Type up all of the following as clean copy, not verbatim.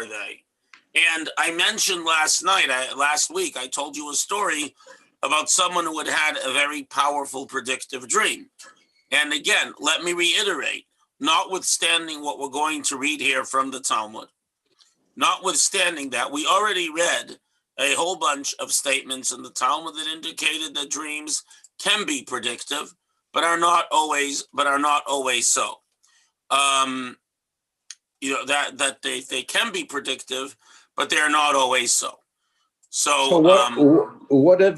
are they? And I mentioned last week, I told you a story about someone who had a very powerful predictive dream. And again, let me reiterate, notwithstanding what we're going to read here from the Talmud, notwithstanding that, we already read a whole bunch of statements in the Talmud that indicated that dreams can be predictive, but are not always so. That they can be predictive, but they are not always so. So what if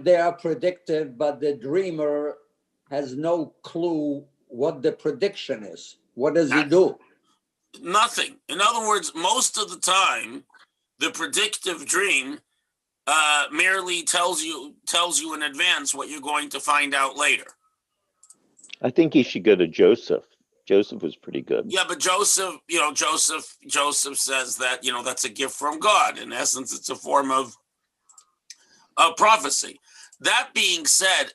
they are predictive, but the dreamer has no clue what the prediction is? What does he do? Nothing. In other words, most of the time, the predictive dream merely tells you in advance what you're going to find out later. I think he should go to Joseph. Joseph was pretty good. Yeah, but Joseph says that, that's a gift from God. In essence, it's a form of prophecy. That being said,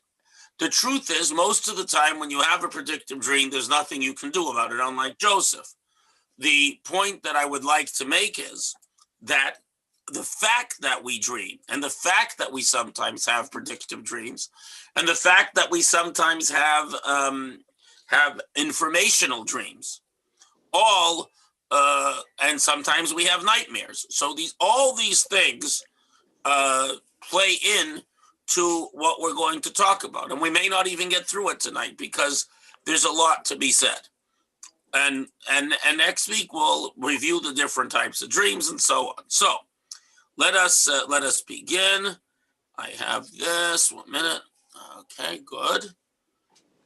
the truth is, most of the time when you have a predictive dream, there's nothing you can do about it, unlike Joseph. The point that I would like to make is that the fact that we dream, and the fact that we sometimes have predictive dreams, and the fact that we sometimes have informational dreams, and sometimes we have nightmares. So all these things play in to what we're going to talk about, and we may not even get through it tonight because there's a lot to be said. And next week we'll review the different types of dreams and so on. So let us begin. I have this. 1 minute. Okay, good.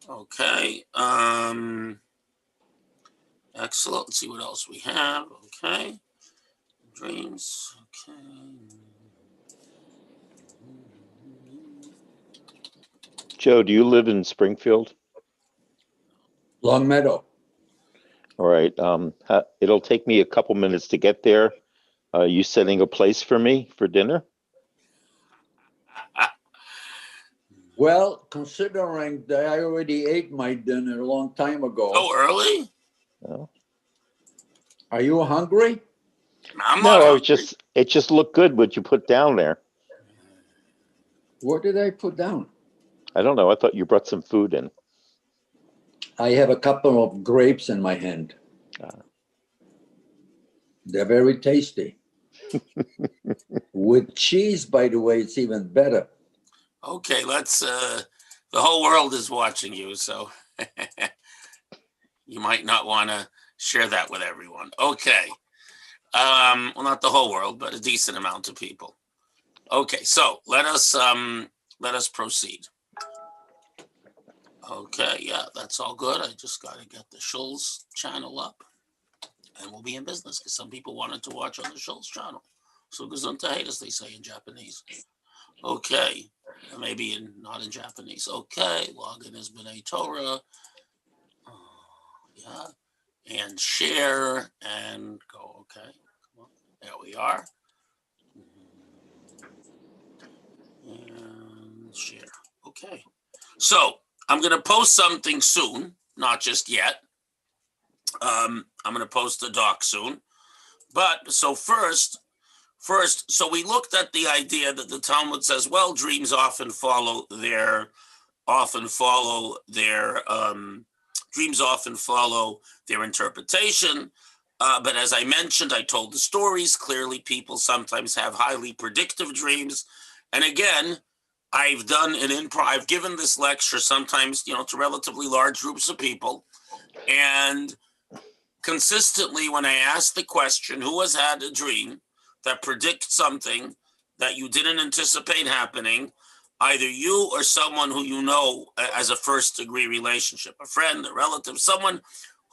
Okay. Excellent. Let's see what else we have. Okay. Dreams. Okay. Joe, do you live in Springfield? Long Meadow. All right. It'll take me a couple minutes to get there. You setting a place for me for dinner? Well, considering that I already ate my dinner a long time ago. So early? No. Are you hungry? No, it just looked good what you put down there. What did I put down? I don't know. I thought you brought some food in. I have a couple of grapes in my hand. They're very tasty. With cheese, by the way, it's even better. Okay, the whole world is watching you, so you might not want to share that with everyone. Okay. Well, not the whole world, but a decent amount of people. Okay, so let us proceed. Okay, yeah, that's all good. I just got to get the Schulz channel up, and we'll be in business because some people wanted to watch on the Schulz channel. So gesundheit, as they say in Japanese. Okay, maybe not in Japanese. Okay, login has been a Torah. Yeah, and share and go. Okay, come on. There we are. And share. Okay, so I'm going to post something soon, not just yet. I'm going to post a doc soon. But so first, so we looked at the idea that the Talmud says, well, dreams often follow their interpretation. But as I mentioned, I told the stories. Clearly, people sometimes have highly predictive dreams. And again, I've given this lecture sometimes, to relatively large groups of people. And consistently, when I ask the question, who has had a dream that predicts something that you didn't anticipate happening, either you or someone who you know as a first-degree relationship, a friend, a relative, someone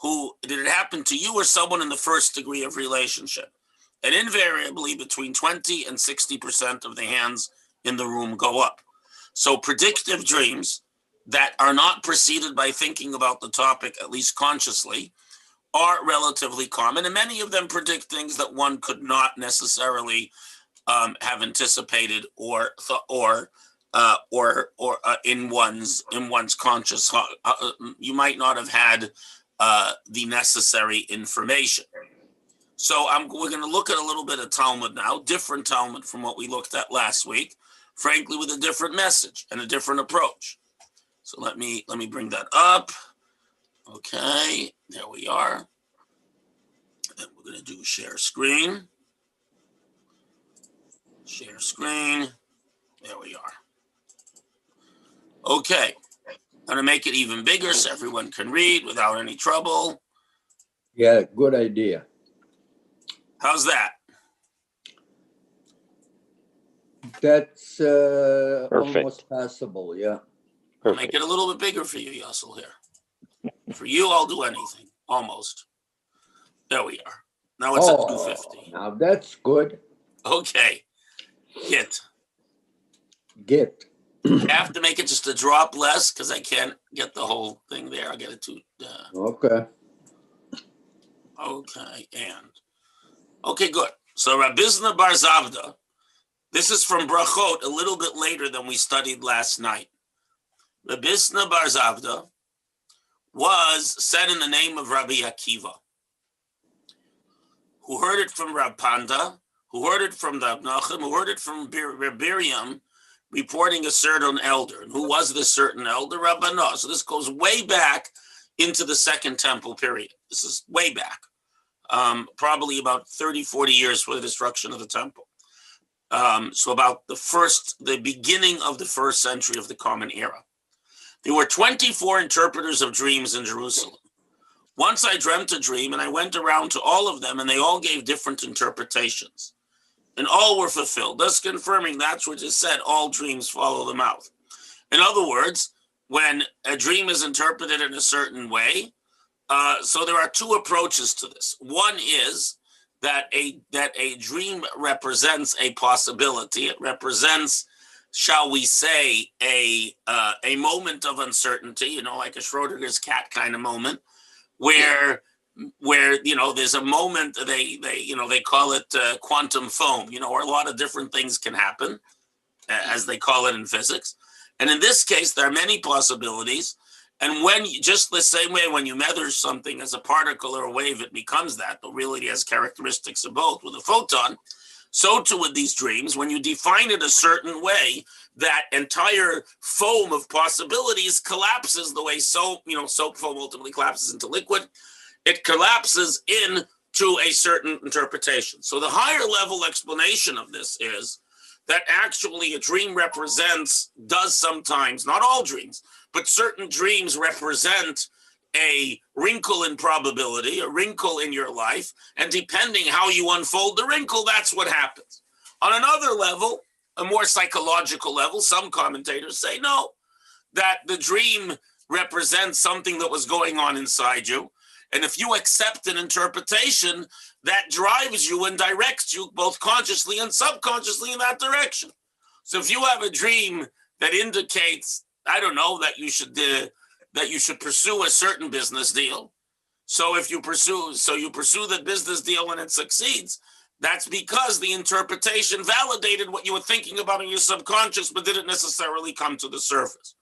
who, did it happen to you or someone in the first degree of relationship? And invariably, between 20 and 60% of the hands in the room go up. So predictive dreams that are not preceded by thinking about the topic, at least consciously, are relatively common, and many of them predict things that one could not necessarily have anticipated or in one's conscious. You might not have had the necessary information. So we're going to look at a little bit of Talmud now, different Talmud from what we looked at last week, frankly, with a different message and a different approach. So let me bring that up. Okay, there we are. And we're going to do share screen. Share screen. There we are. Okay, I'm going to make it even bigger so everyone can read without any trouble. Yeah, good idea. How's that? That's Perfect. almost passable, yeah. I'll make it a little bit bigger for you, Yassel, here. For you, I'll do anything, almost. There we are. Now it's at 250. Now that's good. Okay, hit. Get. I have to make it just a drop less because I can't get the whole thing there. I'll get it to, Okay. okay, and. Okay, good. So Rabizna Bar Zavda, this is from Brachot, a little bit later than we studied last night. Rabizna Bar Zavda was said in the name of Rabbi Akiva, who heard it from Rab Panda, who heard it from Rab Nachum, who heard it from Reb Biryam, reporting a certain elder. And who was this certain elder? Rabbanah. So this goes way back into the Second Temple period. This is way back. Probably about 30, 40 years for the destruction of the temple. So about the beginning of the first century of the Common Era. There were 24 interpreters of dreams in Jerusalem. Once I dreamt a dream and I went around to all of them and they all gave different interpretations. And all were fulfilled, thus confirming that's what is said, all dreams follow the mouth. In other words, when a dream is interpreted in a certain way, so there are two approaches to this. One is that a dream represents a possibility. It represents, shall we say, a moment of uncertainty, like a Schrodinger's cat kind of moment, where there's a moment they call it quantum foam, where a lot of different things can happen, as they call it in physics. And in this case, there are many possibilities. And just the same way when you measure something as a particle or a wave, it becomes that, but really it has characteristics of both with a photon. So too with these dreams, when you define it a certain way, that entire foam of possibilities collapses the way soap foam ultimately collapses into liquid. It collapses into a certain interpretation. So the higher level explanation of this is that actually a dream does sometimes, not all dreams, but certain dreams represent a wrinkle in probability, a wrinkle in your life, and depending how you unfold the wrinkle, that's what happens. On another level, a more psychological level, some commentators say no, that the dream represents something that was going on inside you, and if you accept an interpretation, that drives you and directs you both consciously and subconsciously in that direction. So if you have a dream that indicates, I don't know, that you should pursue a certain business deal. So you pursue the business deal and it succeeds. That's because the interpretation validated what you were thinking about in your subconscious, but didn't necessarily come to the surface.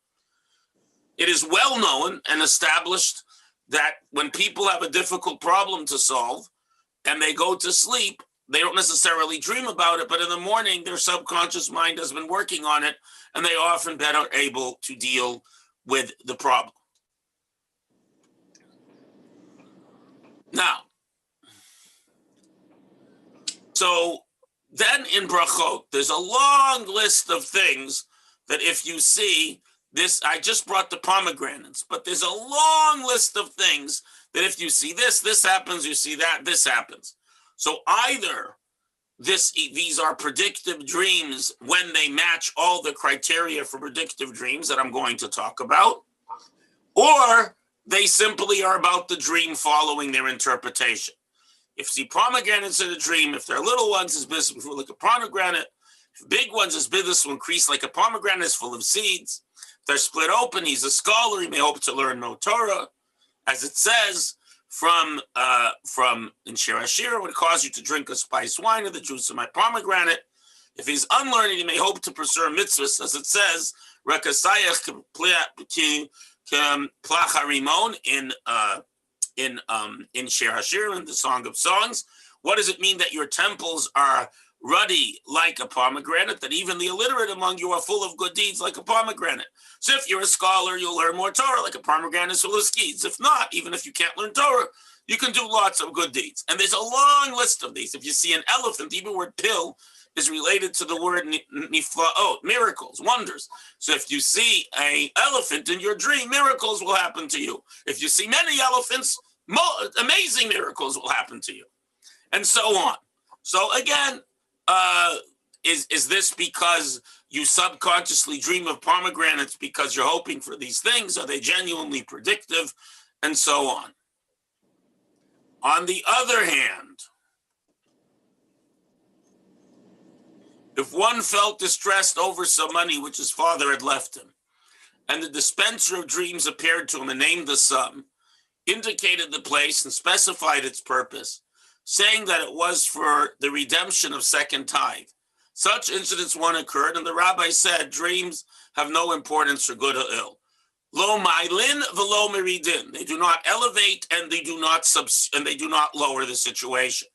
It is well known and established that when people have a difficult problem to solve and they go to sleep, they don't necessarily dream about it, but in the morning, their subconscious mind has been working on it, and they are often better able to deal with the problem. Now, so then in Brachot, there's a long list of things that if you see this, I just brought the pomegranates, but there's a long list of things that if you see this happens, you see that, this happens. So either these are predictive dreams when they match all the criteria for predictive dreams that I'm going to talk about, or they simply are about the dream following their interpretation. If you see pomegranates in a dream, if they're little ones, it's business like a pomegranate. If big ones, it's business will increase like a pomegranate is full of seeds. If they're split open, he's a scholar, he may hope to learn no Torah. As it says, from in Shir Hashir, would cause you to drink a spiced wine of the juice of my pomegranate. If he's unlearned, he may hope to pursue mitzvahs, as it says, Rekasayach Plach Harimon in Shir Hashir, in the Song of Songs, What does it mean that your temples are ruddy like a pomegranate, that even the illiterate among you are full of good deeds like a pomegranate? So if you're a scholar, you'll learn more Torah like a pomegranate is full of seeds. If not, even if you can't learn Torah, you can do lots of good deeds. And there's a long list of these. If you see an elephant, even the word pil is related to the word niflaot, miracles, wonders. So if you see an elephant in your dream, miracles will happen to you. If you see many elephants, amazing miracles will happen to you. And so on. So again, is this because you subconsciously dream of pomegranates because you're hoping for these things? Are they genuinely predictive? And so on. On the other hand, if one felt distressed over some money which his father had left him, and the dispenser of dreams appeared to him and named the sum, indicated the place and specified its purpose, saying that it was for the redemption of second tithe. Such incidents one occurred, and the rabbi said, dreams have no importance for good or ill. Lo ma'ilin v'lo meridin. They do not elevate and they do not lower the situation.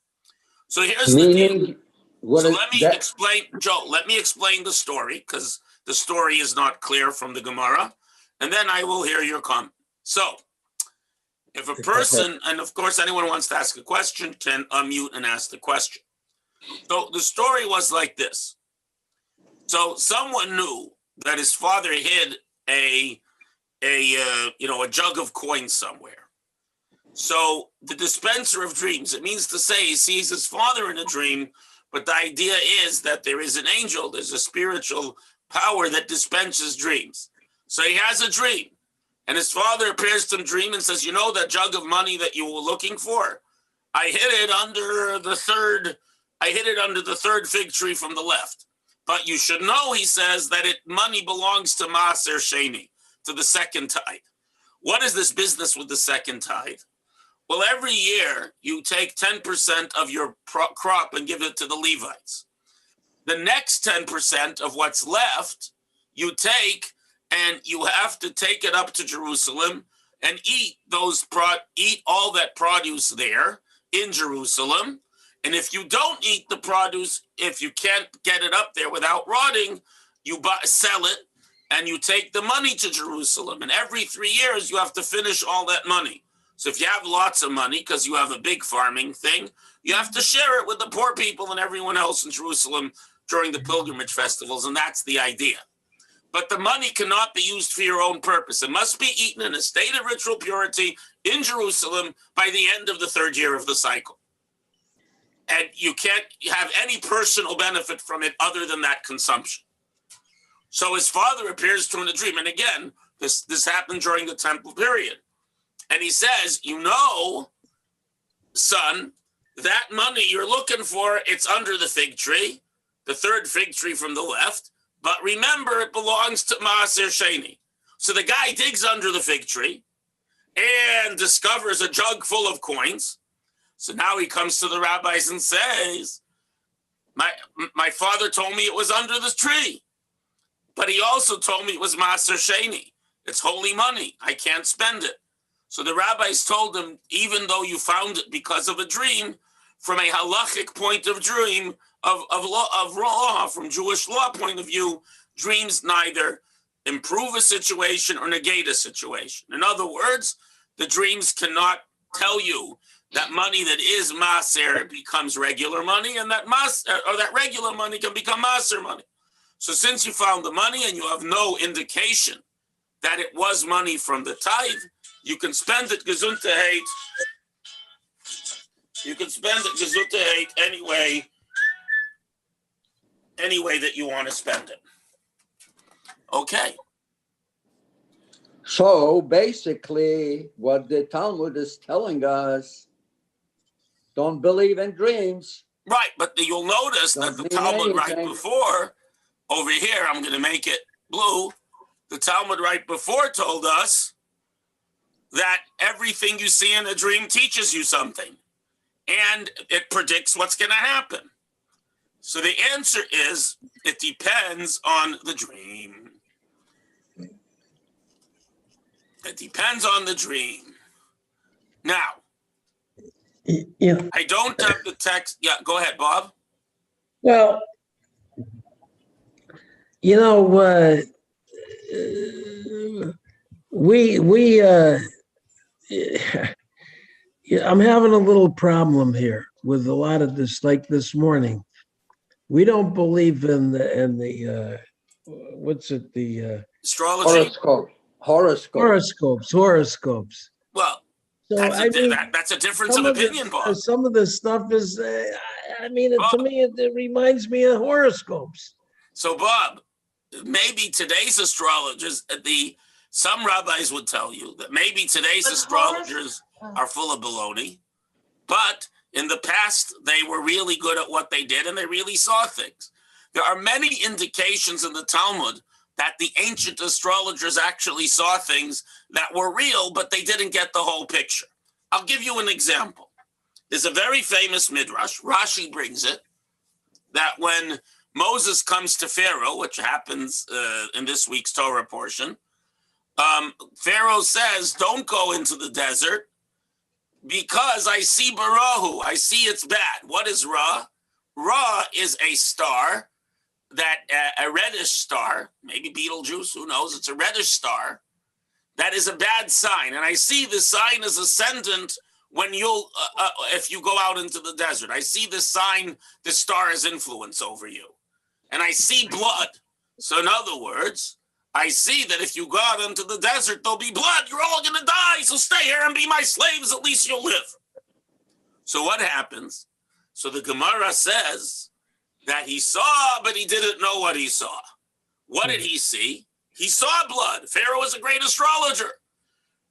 So here's the deal. So let me explain, Joe, let me explain the story, because the story is not clear from the Gemara, and then I will hear your comment. So if a person, and of course anyone who wants to ask a question can unmute and ask the question. So the story was like this. So someone knew that his father hid a jug of coins somewhere. So the dispenser of dreams, it means to say he sees his father in a dream, but the idea is that there is an angel, there's a spiritual power that dispenses dreams. So he has a dream, and his father appears to him dream and says, you know that jug of money that you were looking for? I hid it under the third fig tree from the left. But you should know, he says, that money belongs to Maaser Sheni, to the second tithe. What is this business with the second tithe? Well, every year you take 10% of your crop and give it to the Levites. The next 10% of what's left, you take, and you have to take it up to Jerusalem and eat all that produce there in Jerusalem. And if you don't eat the produce, if you can't get it up there without rotting, you sell it and you take the money to Jerusalem. And every 3 years, you have to finish all that money. So if you have lots of money, because you have a big farming thing, you have to share it with the poor people and everyone else in Jerusalem during the pilgrimage festivals. And that's the idea. But the money cannot be used for your own purpose. It must be eaten in a state of ritual purity in Jerusalem by the end of the third year of the cycle. And you can't have any personal benefit from it other than that consumption. So his father appears to him in a dream. And again, this happened during the temple period. And he says, you know, son, that money you're looking for, it's under the fig tree, the third fig tree from the left. But remember, it belongs to Maaser Sheni. So the guy digs under the fig tree and discovers a jug full of coins. So now he comes to the rabbis and says, my father told me it was under the tree, but he also told me it was Maaser Sheni. It's holy money. I can't spend it. So the rabbis told him, even though you found it because of a dream, from a halachic point of dream, of law, from Jewish law point of view, dreams neither improve a situation or negate a situation. In other words, the dreams cannot tell you that money that is Maaser becomes regular money, and that regular money can become Maaser money. So since you found the money and you have no indication that it was money from the tithe, you can spend it gesundheit. You can spend it gesundheit any way that you want to spend it. Okay. So basically, what the Talmud is telling us, don't believe in dreams. Right, but you'll notice that the Talmud right before, over here, I'm going to make it blue, the Talmud right before told us that everything you see in a dream teaches you something, and it predicts what's going to happen. So the answer is, it depends on the dream. It depends on the dream. Now, Yeah, I don't have the text. Yeah, go ahead, Bob. well, you know, we yeah, I'm having a little problem here with a lot of this. Like this morning, we don't believe in the what's it, the Astrology. horoscopes. Well, So I mean, that's a difference of opinion, Bob. some of the stuff is, I mean, to Bob. me, it reminds me of horoscopes. So, Bob, maybe today's astrologers, some rabbis would tell you that maybe today's astrologers are full of baloney, but in the past, they were really good at what they did and they really saw things. There are many indications in the Talmud that the ancient astrologers actually saw things that were real, but they didn't get the whole picture. I'll give you an example. There's a very famous midrash, Rashi brings it, that when Moses comes to Pharaoh, which happens in this week's Torah portion, Pharaoh says, don't go into the desert because I see Barahu. I see it's bad. What is Ra? Ra is a star, a reddish star, maybe Betelgeuse, who knows? It's a reddish star. That is a bad sign. And I see the sign is ascendant when if you go out into the desert. I see this sign, the star has influence over you. And I see blood. So in other words, I see that if you go out into the desert, there'll be blood. You're all going to die. So stay here and be my slaves. At least you'll live. So what happens? So the Gemara says that he saw, but he didn't know what he saw. What did he see? He saw blood. Pharaoh was a great astrologer.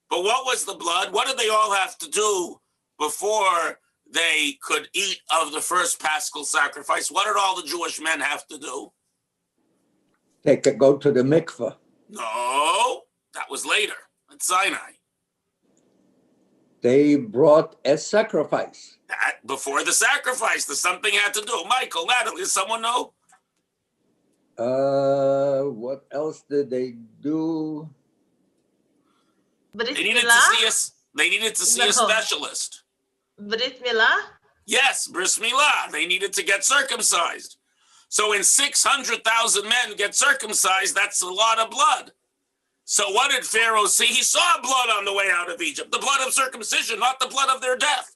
But what was the blood? What did they all have to do before they could eat of the first Paschal sacrifice? What did all the Jewish men have to do? They could go to the mikveh. No, that was later at Sinai. They brought a sacrifice. That before the sacrifice, there's something had to do. Michael, Natalie, does someone know? What else did they do? They needed to see a specialist. Brit Milah? Yes, bris milah. They needed to get circumcised. So when 600,000 men get circumcised, that's a lot of blood. So what did Pharaoh see? He saw blood on the way out of Egypt, the blood of circumcision, not the blood of their death.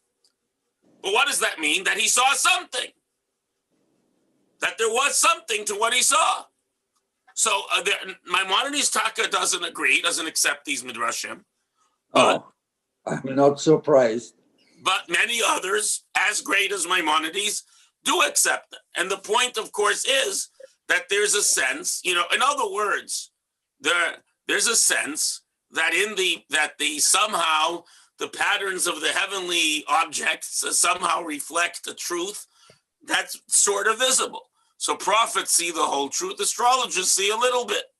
But what does that mean? That he saw something. That there was something to what he saw. So Maimonides Taka doesn't agree, doesn't accept these midrashim. Oh, I'm not surprised. But many others, as great as Maimonides, do accept it. And the point, of course, is that there's a sense, in other words, there's a sense that somehow the patterns of the heavenly objects somehow reflect the truth that's sort of visible. So prophets see the whole truth, astrologers see a little bit.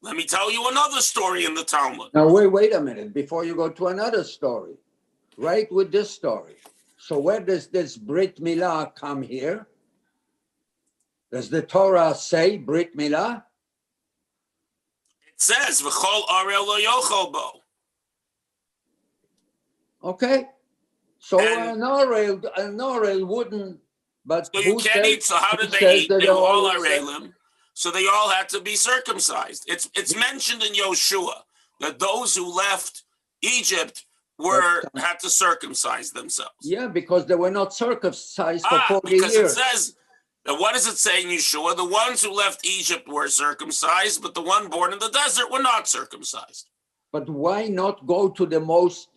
Let me tell you another story in the Talmud. Now, wait a minute before you go to another story. Right with this story. So where does this Brit Milah come here? Does the Torah say Brit Milah? It says, V'chol arel lo yochol bo. Okay. So an orel wouldn't, but so you can't eat, so how did they eat? They were all arelim, so they all had to be circumcised. It's mentioned in Yoshua that those who left Egypt had to circumcise themselves. Yeah, because they were not circumcised for 40 because years. It says, what does it say in Yeshua? The ones who left Egypt were circumcised, but the one born in the desert were not circumcised. But why not go to the most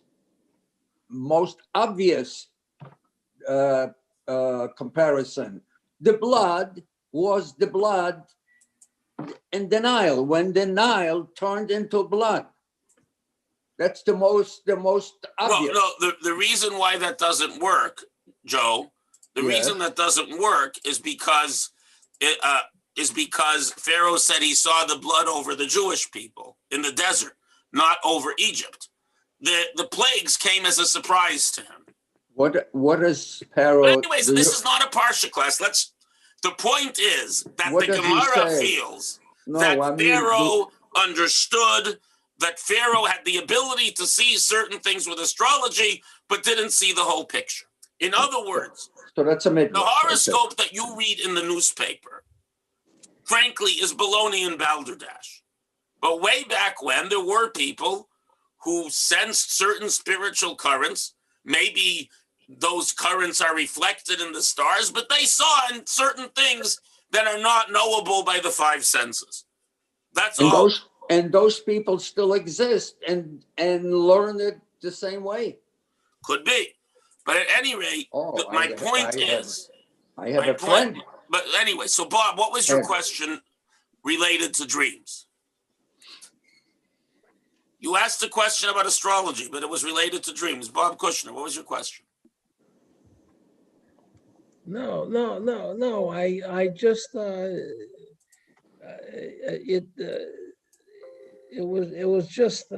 obvious comparison? The blood was the blood in the Nile, when the Nile turned into blood. That's the most obvious. Well, no, the reason why that doesn't work, Joe, reason that doesn't work is because Pharaoh said he saw the blood over the Jewish people in the desert, not over Egypt. The plagues came as a surprise to him. What is Pharaoh? But anyways, this is not a Parsha class. The point is that the Gemara feels Pharaoh understood that Pharaoh had the ability to see certain things with astrology, but didn't see the whole picture. In other words, So that's a mid. the horoscope that you read in the newspaper, frankly, is baloney and balderdash. But way back when, there were people who sensed certain spiritual currents. Maybe those currents are reflected in the stars, but they saw in certain things that are not knowable by the five senses. That's all. And those people still exist and learn it the same way. Could be. But at any rate, my point is... I have a friend. But anyway, so Bob, what was your Yeah. question related to dreams? You asked a question about astrology, but it was related to dreams. Bob Kushner, what was your question? No. I just, it was just,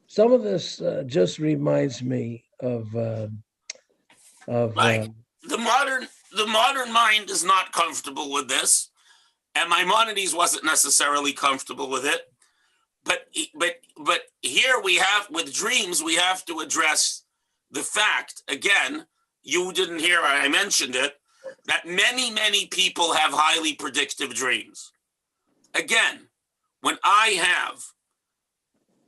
some of this just reminds me of Right. The modern mind is not comfortable with this, and Maimonides wasn't necessarily comfortable with it. But here we have, with dreams, we have to address the fact, again, you didn't hear, I mentioned it, that many people have highly predictive dreams. Again, when I have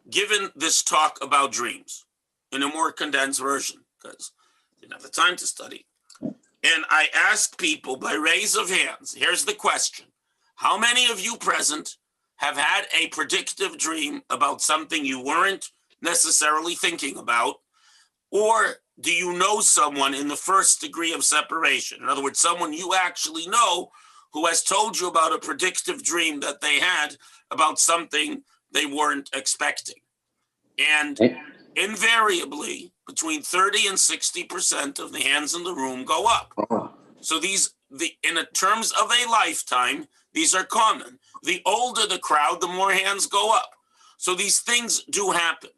given this talk about dreams in a more condensed version, because I didn't have the time to study, and I ask people by raise of hands, here's the question: how many of you present have had a predictive dream about something you weren't necessarily thinking about? Or do you know someone in the first degree of separation? In other words, someone you actually know who has told you about a predictive dream that they had about something they weren't expecting. And invariably, between 30 and 60% of the hands in the room go up. So in terms of a lifetime, these are common. The older the crowd, the more hands go up. So these things do happen.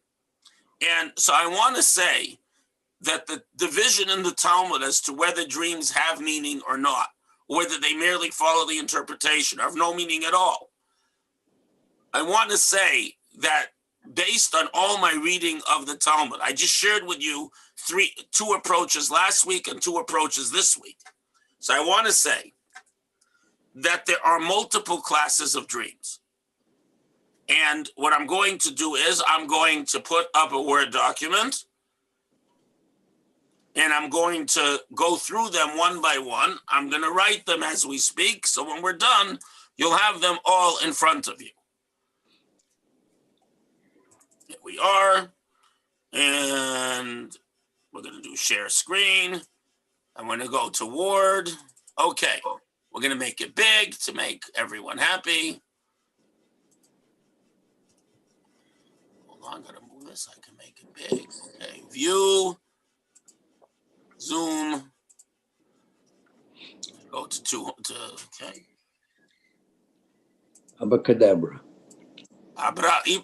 And so I want to say that the division in the Talmud as to whether dreams have meaning or not, or whether they merely follow the interpretation, are of no meaning at all. I want to say that based on all my reading of the Talmud, I just shared with you two approaches last week and two approaches this week. So I want to say that there are multiple classes of dreams. And what I'm going to do is I'm going to put up a Word document and I'm going to go through them one by one. I'm going to write them as we speak. So when we're done, you'll have them all in front of you. Here we are. And we're going to do share screen. I'm going to go to Word. Okay. We're going to make it big to make everyone happy. Hold on, I'm going to move this. I can make it big. Okay, view, zoom, go to okay. Abacadabra.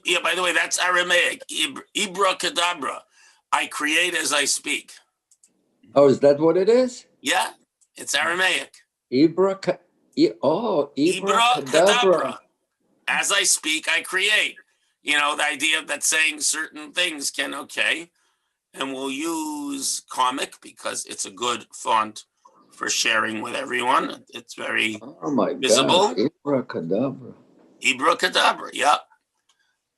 Yeah, by the way, that's Aramaic. Ibra kadabra. I create as I speak. Oh, is that what it is? Yeah, it's Aramaic. Ibra kadabra. As I speak, I create. You know, the idea that saying certain things can, okay. And we'll use comic because it's a good font for sharing with everyone. It's very visible. Ibra kadabra. Ibra kadabra, yeah.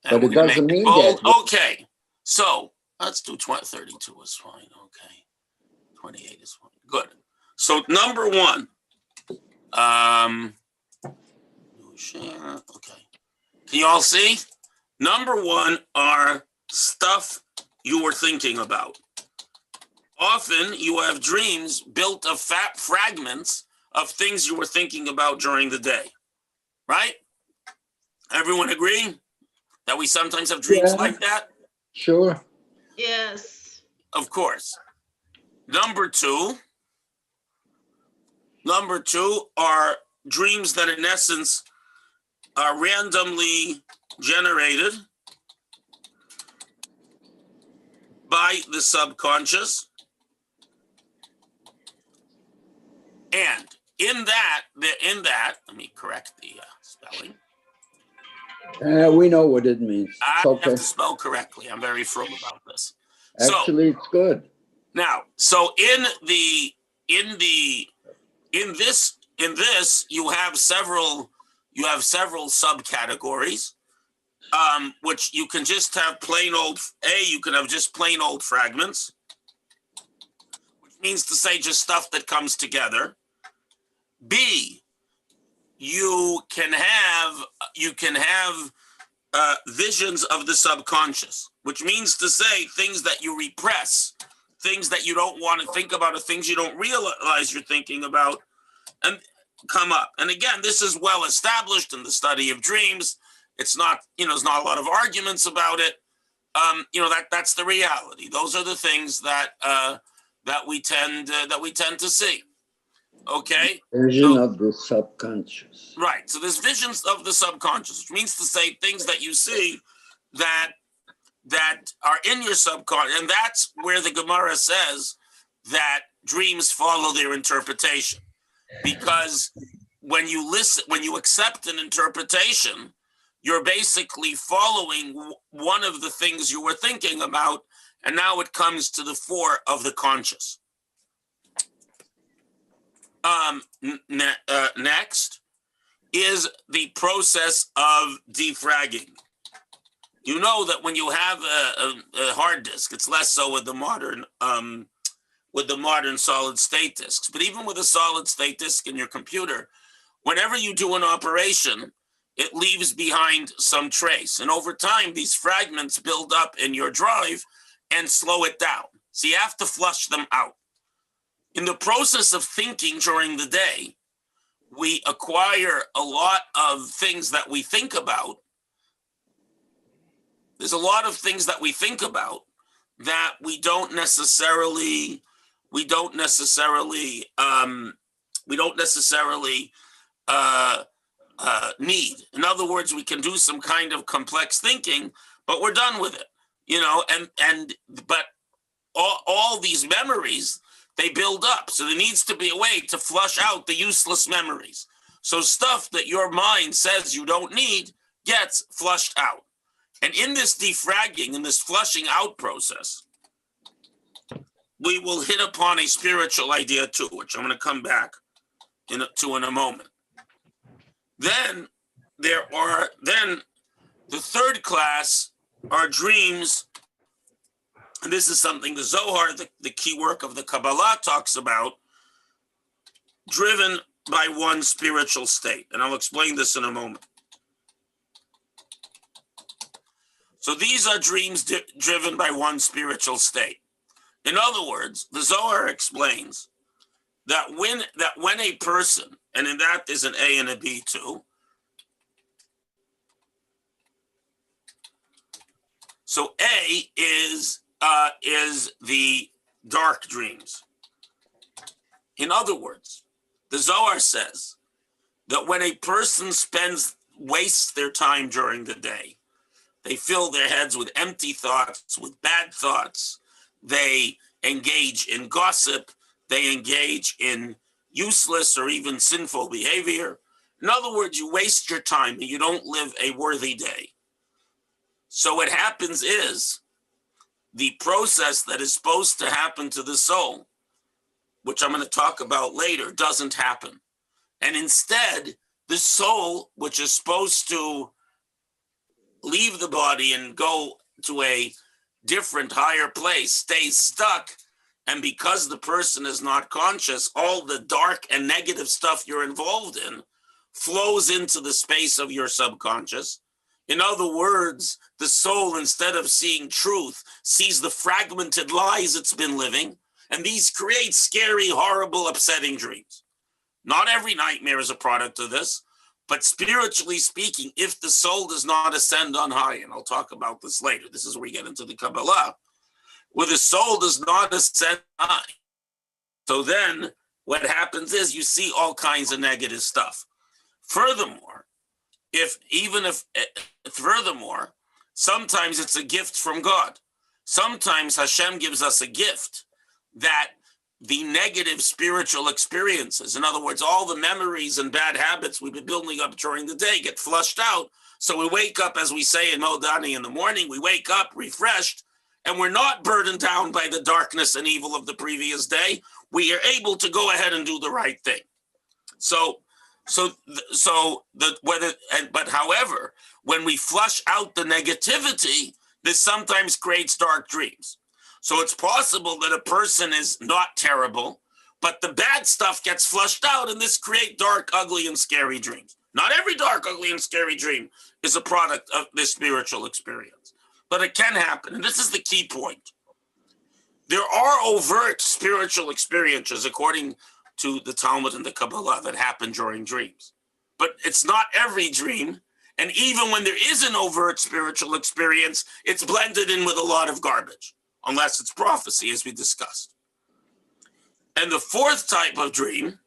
And but it doesn't mean that. Okay, so let's do 32 is fine. Okay, 28 is fine. Good. So number one, share. Okay, can you all see? Number one are stuff you were thinking about. Often you have dreams built of fat fragments of things you were thinking about during the day, right? Everyone agree that we sometimes have dreams like that? Sure. Yes. Of course. Number two are dreams that in essence are randomly generated by the subconscious. And in that, let me correct the spelling. We know what it means. I Okay. have to spell correctly. I'm very firm about this. So Actually, it's good. now, so in this, you have several subcategories, which you can just have plain old, you can have just plain old fragments, which means to say just stuff that comes together. B, you can have visions of the subconscious, which means to say things that you repress, things that you don't want to think about, or things you don't realize you're thinking about, and come up. And again, this is well established in the study of dreams. It's not, there's not a lot of arguments about it. That's the reality. Those are the things that we tend to see. Okay. Vision of the subconscious. Right. So there's visions of the subconscious, which means to say things that you see that are in your subconscious. And that's where the Gemara says that dreams follow their interpretation. Because when you accept an interpretation, you're basically following one of the things you were thinking about, and now it comes to the fore of the conscious. Next is the process of defragging. You know that when you have a hard disk, it's less so with the modern solid state disks, but even with a solid state disk in your computer, whenever you do an operation, it leaves behind some trace. And over time, these fragments build up in your drive and slow it down. So you have to flush them out. In the process of thinking during the day, we acquire a lot of things that we think about. There's a lot of things that we think about that we don't necessarily need. In other words, we can do some kind of complex thinking, but we're done with it, but all these memories, they build up. So there needs to be a way to flush out the useless memories. So stuff that your mind says you don't need gets flushed out. And in this defragging, in this flushing out process, we will hit upon a spiritual idea too, which I'm going to come back to in a moment. Then the third class are dreams. And this is something the Zohar, the key work of the Kabbalah, talks about, driven by one spiritual state. And I'll explain this in a moment. So these are dreams driven by one spiritual state. In other words, the Zohar explains that when a person, and in that there's an A and a B too. So A is the dark dreams. In other words, the Zohar says that when a person wastes their time during the day, they fill their heads with empty thoughts, with bad thoughts. They engage in gossip. They engage in useless or even sinful behavior. In other words, you waste your time and you don't live a worthy day. So what happens is the process that is supposed to happen to the soul, which I'm going to talk about later, doesn't happen. And instead, the soul, which is supposed to leave the body and go to a different, higher place, stays stuck. And because the person is not conscious, all the dark and negative stuff you're involved in flows into the space of your subconscious. In other words, the soul, instead of seeing truth, sees the fragmented lies it's been living. And these create scary, horrible, upsetting dreams. Not every nightmare is a product of this. But spiritually speaking, if the soul does not ascend on high, and I'll talk about this later, this is where we get into the Kabbalah, where the soul does not ascend high. So then what happens is you see all kinds of negative stuff. Furthermore, sometimes it's a gift from God. Sometimes Hashem gives us a gift that the negative spiritual experiences, in other words, all the memories and bad habits we've been building up during the day get flushed out. So we wake up, as we say in Modani in the morning, we wake up refreshed, and we're not burdened down by the darkness and evil of the previous day, we are able to go ahead and do the right thing. But however, when we flush out the negativity, this sometimes creates dark dreams. So it's possible that a person is not terrible, but the bad stuff gets flushed out, and this creates dark, ugly, and scary dreams. Not every dark, ugly, and scary dream is a product of this spiritual experience, but it can happen. And this is the key point. There are overt spiritual experiences, according to the Talmud and the Kabbalah, that happen during dreams. But it's not every dream. And even when there is an overt spiritual experience, it's blended in with a lot of garbage, unless it's prophecy, as we discussed. And the fourth type of dream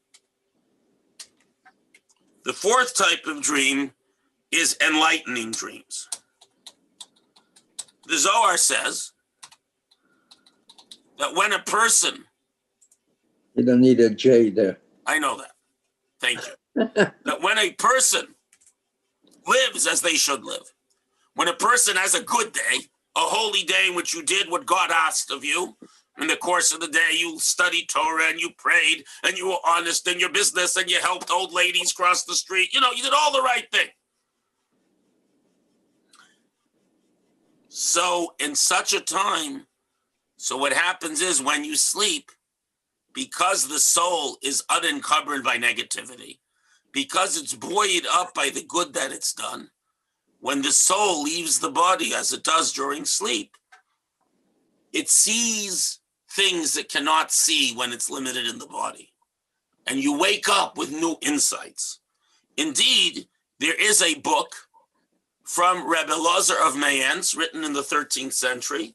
is enlightening dreams. The Zohar says that when a person, You don't need a J there. I know that, thank you, that when a person lives as they should live, when a person has a good day, a holy day in which you did what God asked of you, in the course of the day, you studied Torah and you prayed and you were honest in your business and you helped old ladies cross the street. You did all the right thing. So in such a time, so what happens is when you sleep, because the soul is unencumbered by negativity, because it's buoyed up by the good that it's done, when the soul leaves the body as it does during sleep, it sees things it cannot see when it's limited in the body. And you wake up with new insights. Indeed, there is a book from Rebbe Elazar of Mayence, written in the 13th century,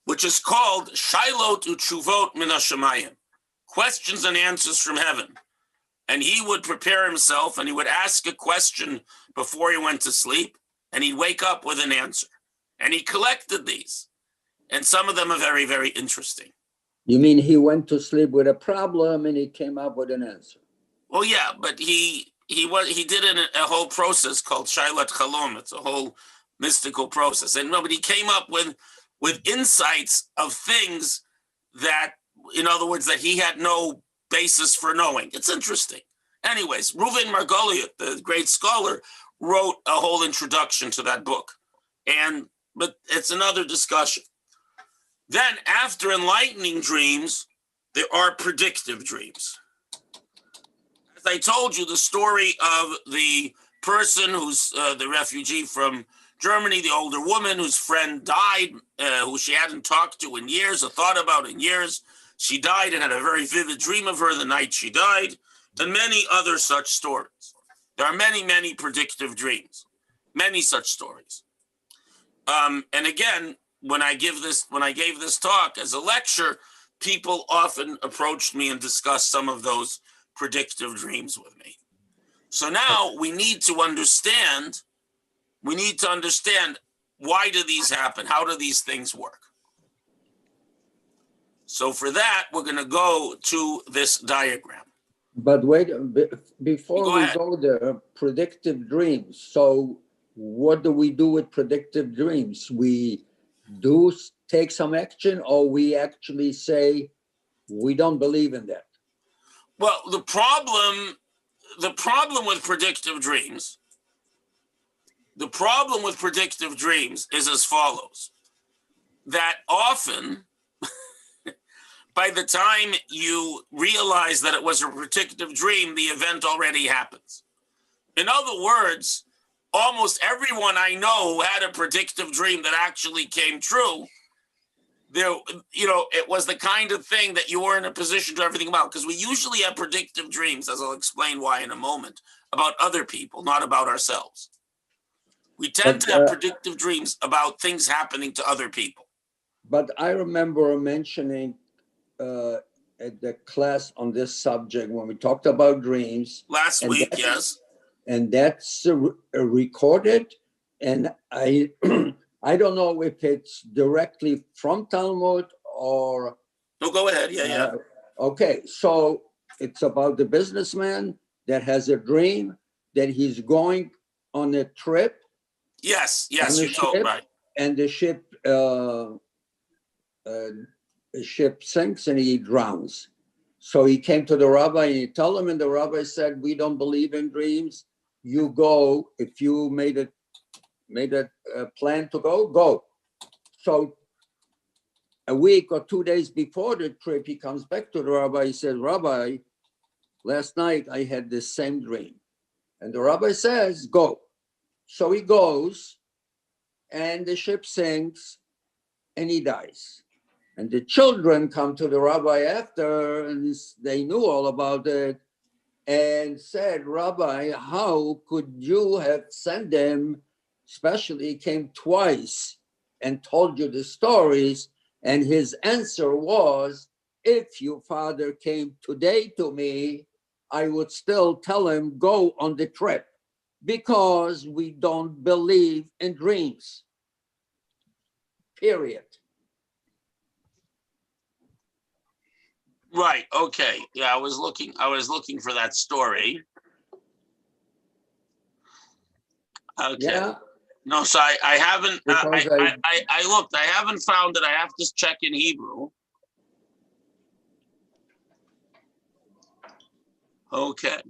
which is called Shailot Utshuvot Min HaShamayim, questions and answers from heaven. And he would prepare himself and he would ask a question before he went to sleep, and he'd wake up with an answer. And he collected these. And some of them are very, very interesting. You mean he went to sleep with a problem and he came up with an answer? Well, yeah, but he did a whole process called Shailat Chalom. It's a whole mystical process. And but he came up with insights of things that, in other words, that he had no basis for knowing. It's interesting. Anyways, Reuven Margoliot, the great scholar, wrote a whole introduction to that book. But it's another discussion. Then after enlightening dreams, there are predictive dreams. As I told you, the story of the person who's the refugee from Germany, the older woman whose friend died, who she hadn't talked to in years or thought about in years. She died and had a very vivid dream of her the night she died, and many other such stories. There are many, many predictive dreams, many such stories. And again, when I gave this talk as a lecture, people often approached me and discussed some of those predictive dreams with me. So now we need to understand why do these happen? How do these things work? So for that, we're going to go to this diagram. But wait, before Go we ahead. go there, predictive dreams. So what do we do with predictive dreams? We do take some action, or we actually say we don't believe in that? Well, the problem with predictive dreams, is as follows: that often, by the time you realize that it was a predictive dream, the event already happens. In other words, almost everyone I know who had a predictive dream that actually came true, it was the kind of thing that you were in a position to do everything about, because we usually have predictive dreams, as I'll explain why in a moment, about other people, not about ourselves. We tend to have predictive dreams about things happening to other people. But I remember mentioning at the class on this subject when we talked about dreams. Last And week, that- yes. And that's recorded. And I I don't know if it's directly from Talmud or. No, go ahead. Yeah. Okay, so it's about the businessman that has a dream that he's going on a trip. Yes, On the you told ship? right. and the ship sinks and he drowns. So he came to the rabbi and he told him, and the rabbi said, "We don't believe in dreams. You go. If you made a plan to go, go." So a week or 2 days before the trip, he comes back to the rabbi. He says, "Rabbi, last night I had this same dream." And the rabbi says, "Go." So he goes, and the ship sinks, and he dies. And the children come to the rabbi after, and they knew all about it, and said, "Rabbi, how could you have sent them?" Especially he came twice and told you the stories. And his answer was, "If your father came today to me, I would still tell him, go on the trip, because we don't believe in dreams. Period." Right. Okay. Yeah, I was looking for that story. Okay. Yeah, No, so I haven't. Because I looked. I haven't found it. I have to check in Hebrew. Okay.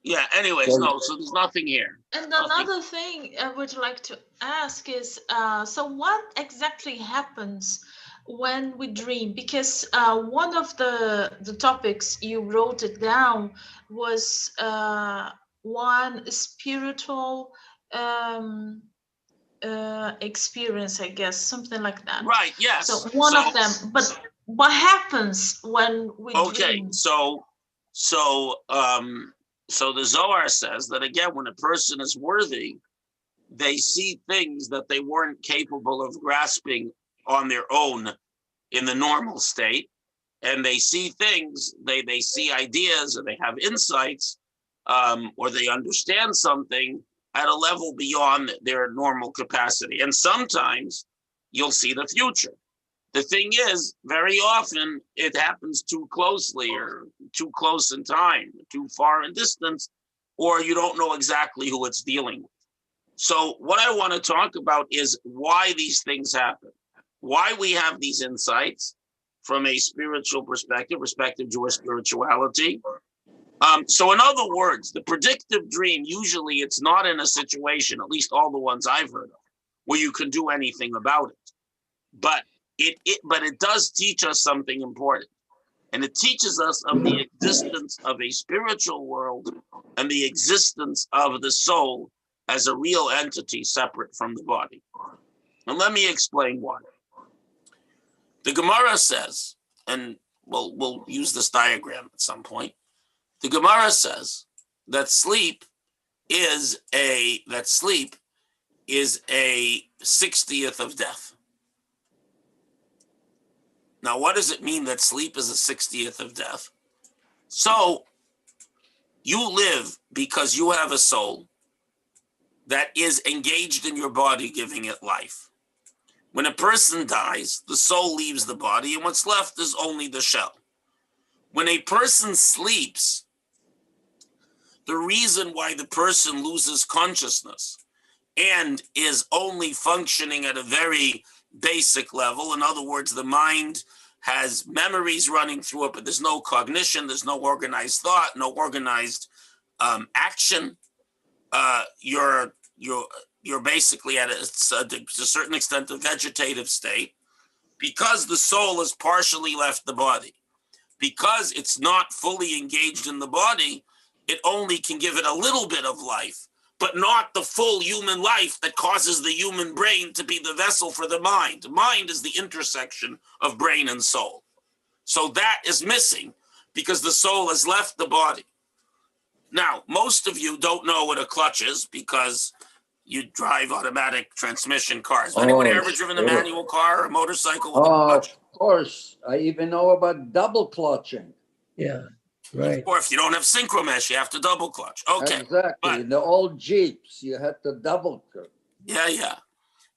Yeah. Anyways, no. So there's nothing here. And another thing I would like to ask is, so what exactly happens when we dream? Because one of the topics you wrote it down was one spiritual experience, I guess, something like that. Right. Yes. So one of them, but what happens when we dream? So the Zohar says that again, when a person is worthy, they see things that they weren't capable of grasping on their own in the normal state, and they see things, they see ideas, or they have insights, or they understand something at a level beyond their normal capacity. And sometimes you'll see the future. The thing is, very often it happens too closely, or too close in time, too far in distance, or you don't know exactly who it's dealing with. So what I want to talk about is why these things happen, why we have these insights from a spiritual perspective, Jewish spirituality. So in other words, the predictive dream, usually it's not in a situation, at least all the ones I've heard of, where you can do anything about it. But it does teach us something important. And it teaches us of the existence of a spiritual world and the existence of the soul as a real entity separate from the body. And let me explain why. The Gemara says, and we'll use this diagram at some point. The Gemara says that sleep is a 60th of death. Now, what does it mean that sleep is a 60th of death? So you live because you have a soul that is engaged in your body, giving it life. When a person dies, the soul leaves the body, and what's left is only the shell. When a person sleeps, the reason why the person loses consciousness and is only functioning at a very basic level, in other words, the mind has memories running through it, but there's no cognition, there's no organized thought, no organized action. You're basically at a certain extent a vegetative state, because the soul has partially left the body. Because it's not fully engaged in the body, it only can give it a little bit of life, but not the full human life that causes the human brain to be the vessel for the mind. Mind is the intersection of brain and soul. So that is missing because the soul has left the body. Now, most of you don't know what a clutch is because you drive automatic transmission cars. Has anyone ever driven a manual car or a motorcycle with a clutch? Of course. I even know about double clutching. Yeah, right. Or if you don't have synchromesh, you have to double clutch. Okay. Exactly. But In the old Jeeps, you had to double clutch. yeah.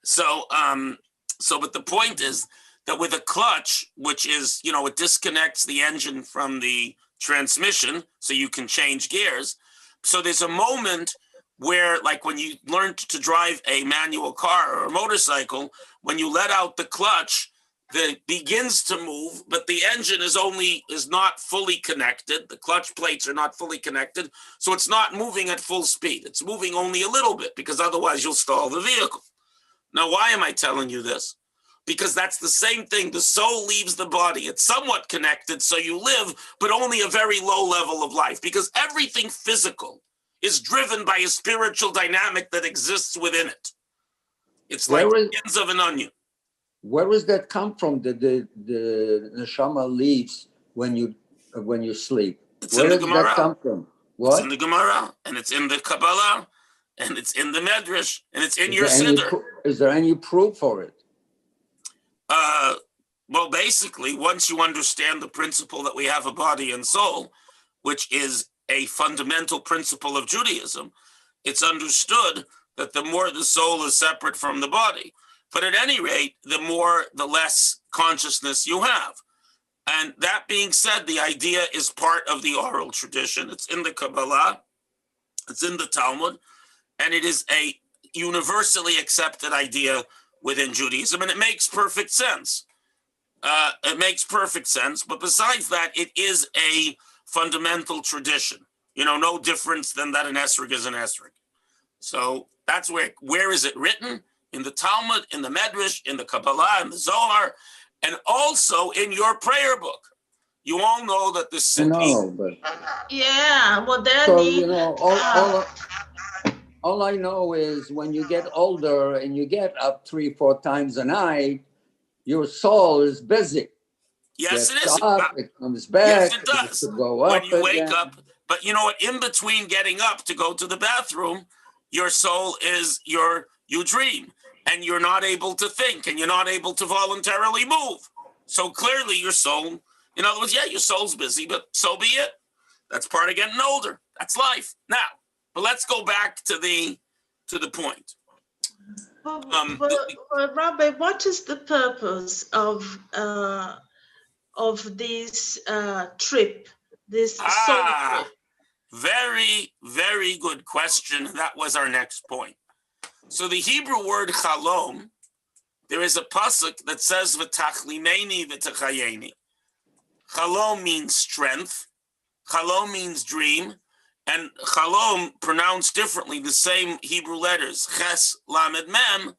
So, but the point is that with a clutch, which is, it disconnects the engine from the transmission so you can change gears. So there's a moment where, like when you learn to drive a manual car or a motorcycle, when you let out the clutch, it begins to move, but the engine is not fully connected. The clutch plates are not fully connected, so it's not moving at full speed. It's moving only a little bit, because otherwise you'll stall the vehicle. Now, why am I telling you this? Because that's the same thing. The soul leaves the body. It's somewhat connected, so you live, but only a very low level of life, because everything physical is driven by a spiritual dynamic that exists within it. It's like the ends of an onion. Where does that come from? The neshama leaves when you sleep. Where does that come from? What? It's in the Gemara, and it's in the Kabbalah, and it's in the Medrash, and it's in your Siddur. Is there any proof for it? Well, basically, once you understand the principle that we have a body and soul, which is a fundamental principle of Judaism, it's understood that the more the soul is separate from the body. But at any rate, the less consciousness you have. And that being said, the idea is part of the oral tradition. It's in the Kabbalah, it's in the Talmud, and it is a universally accepted idea within Judaism, and it makes perfect sense. It makes perfect sense, but besides that, it is a fundamental tradition. No difference than that an esrog is an esrog. So that's where is it written? In the Talmud, in the Medrash, in the Kabbalah, in the Zohar, and also in your prayer book. You all know that the city. No, but Yeah, well, then so all I know is when you get older and you get up 3-4 times a night, your soul is busy. Yes, Gets it is. Up, it comes back. Yes, it does. To go up when you wake again. up, but you know what? In between getting up to go to the bathroom, your soul is you dream, and you're not able to think, and you're not able to voluntarily move. So clearly your soul, in other words, yeah, your soul's busy, but so be it. That's part of getting older. That's life. Now, but let's go back to the point. Rabbi, what is the purpose of this trip, this soul trip? Very, very good question. That was our next point. So the Hebrew word chalom, there is a pasuk that says v'tachlimeni v'tachayeni. Chalom means strength. Chalom means dream. And chalom, pronounced differently, the same Hebrew letters, ches, lamed, mem,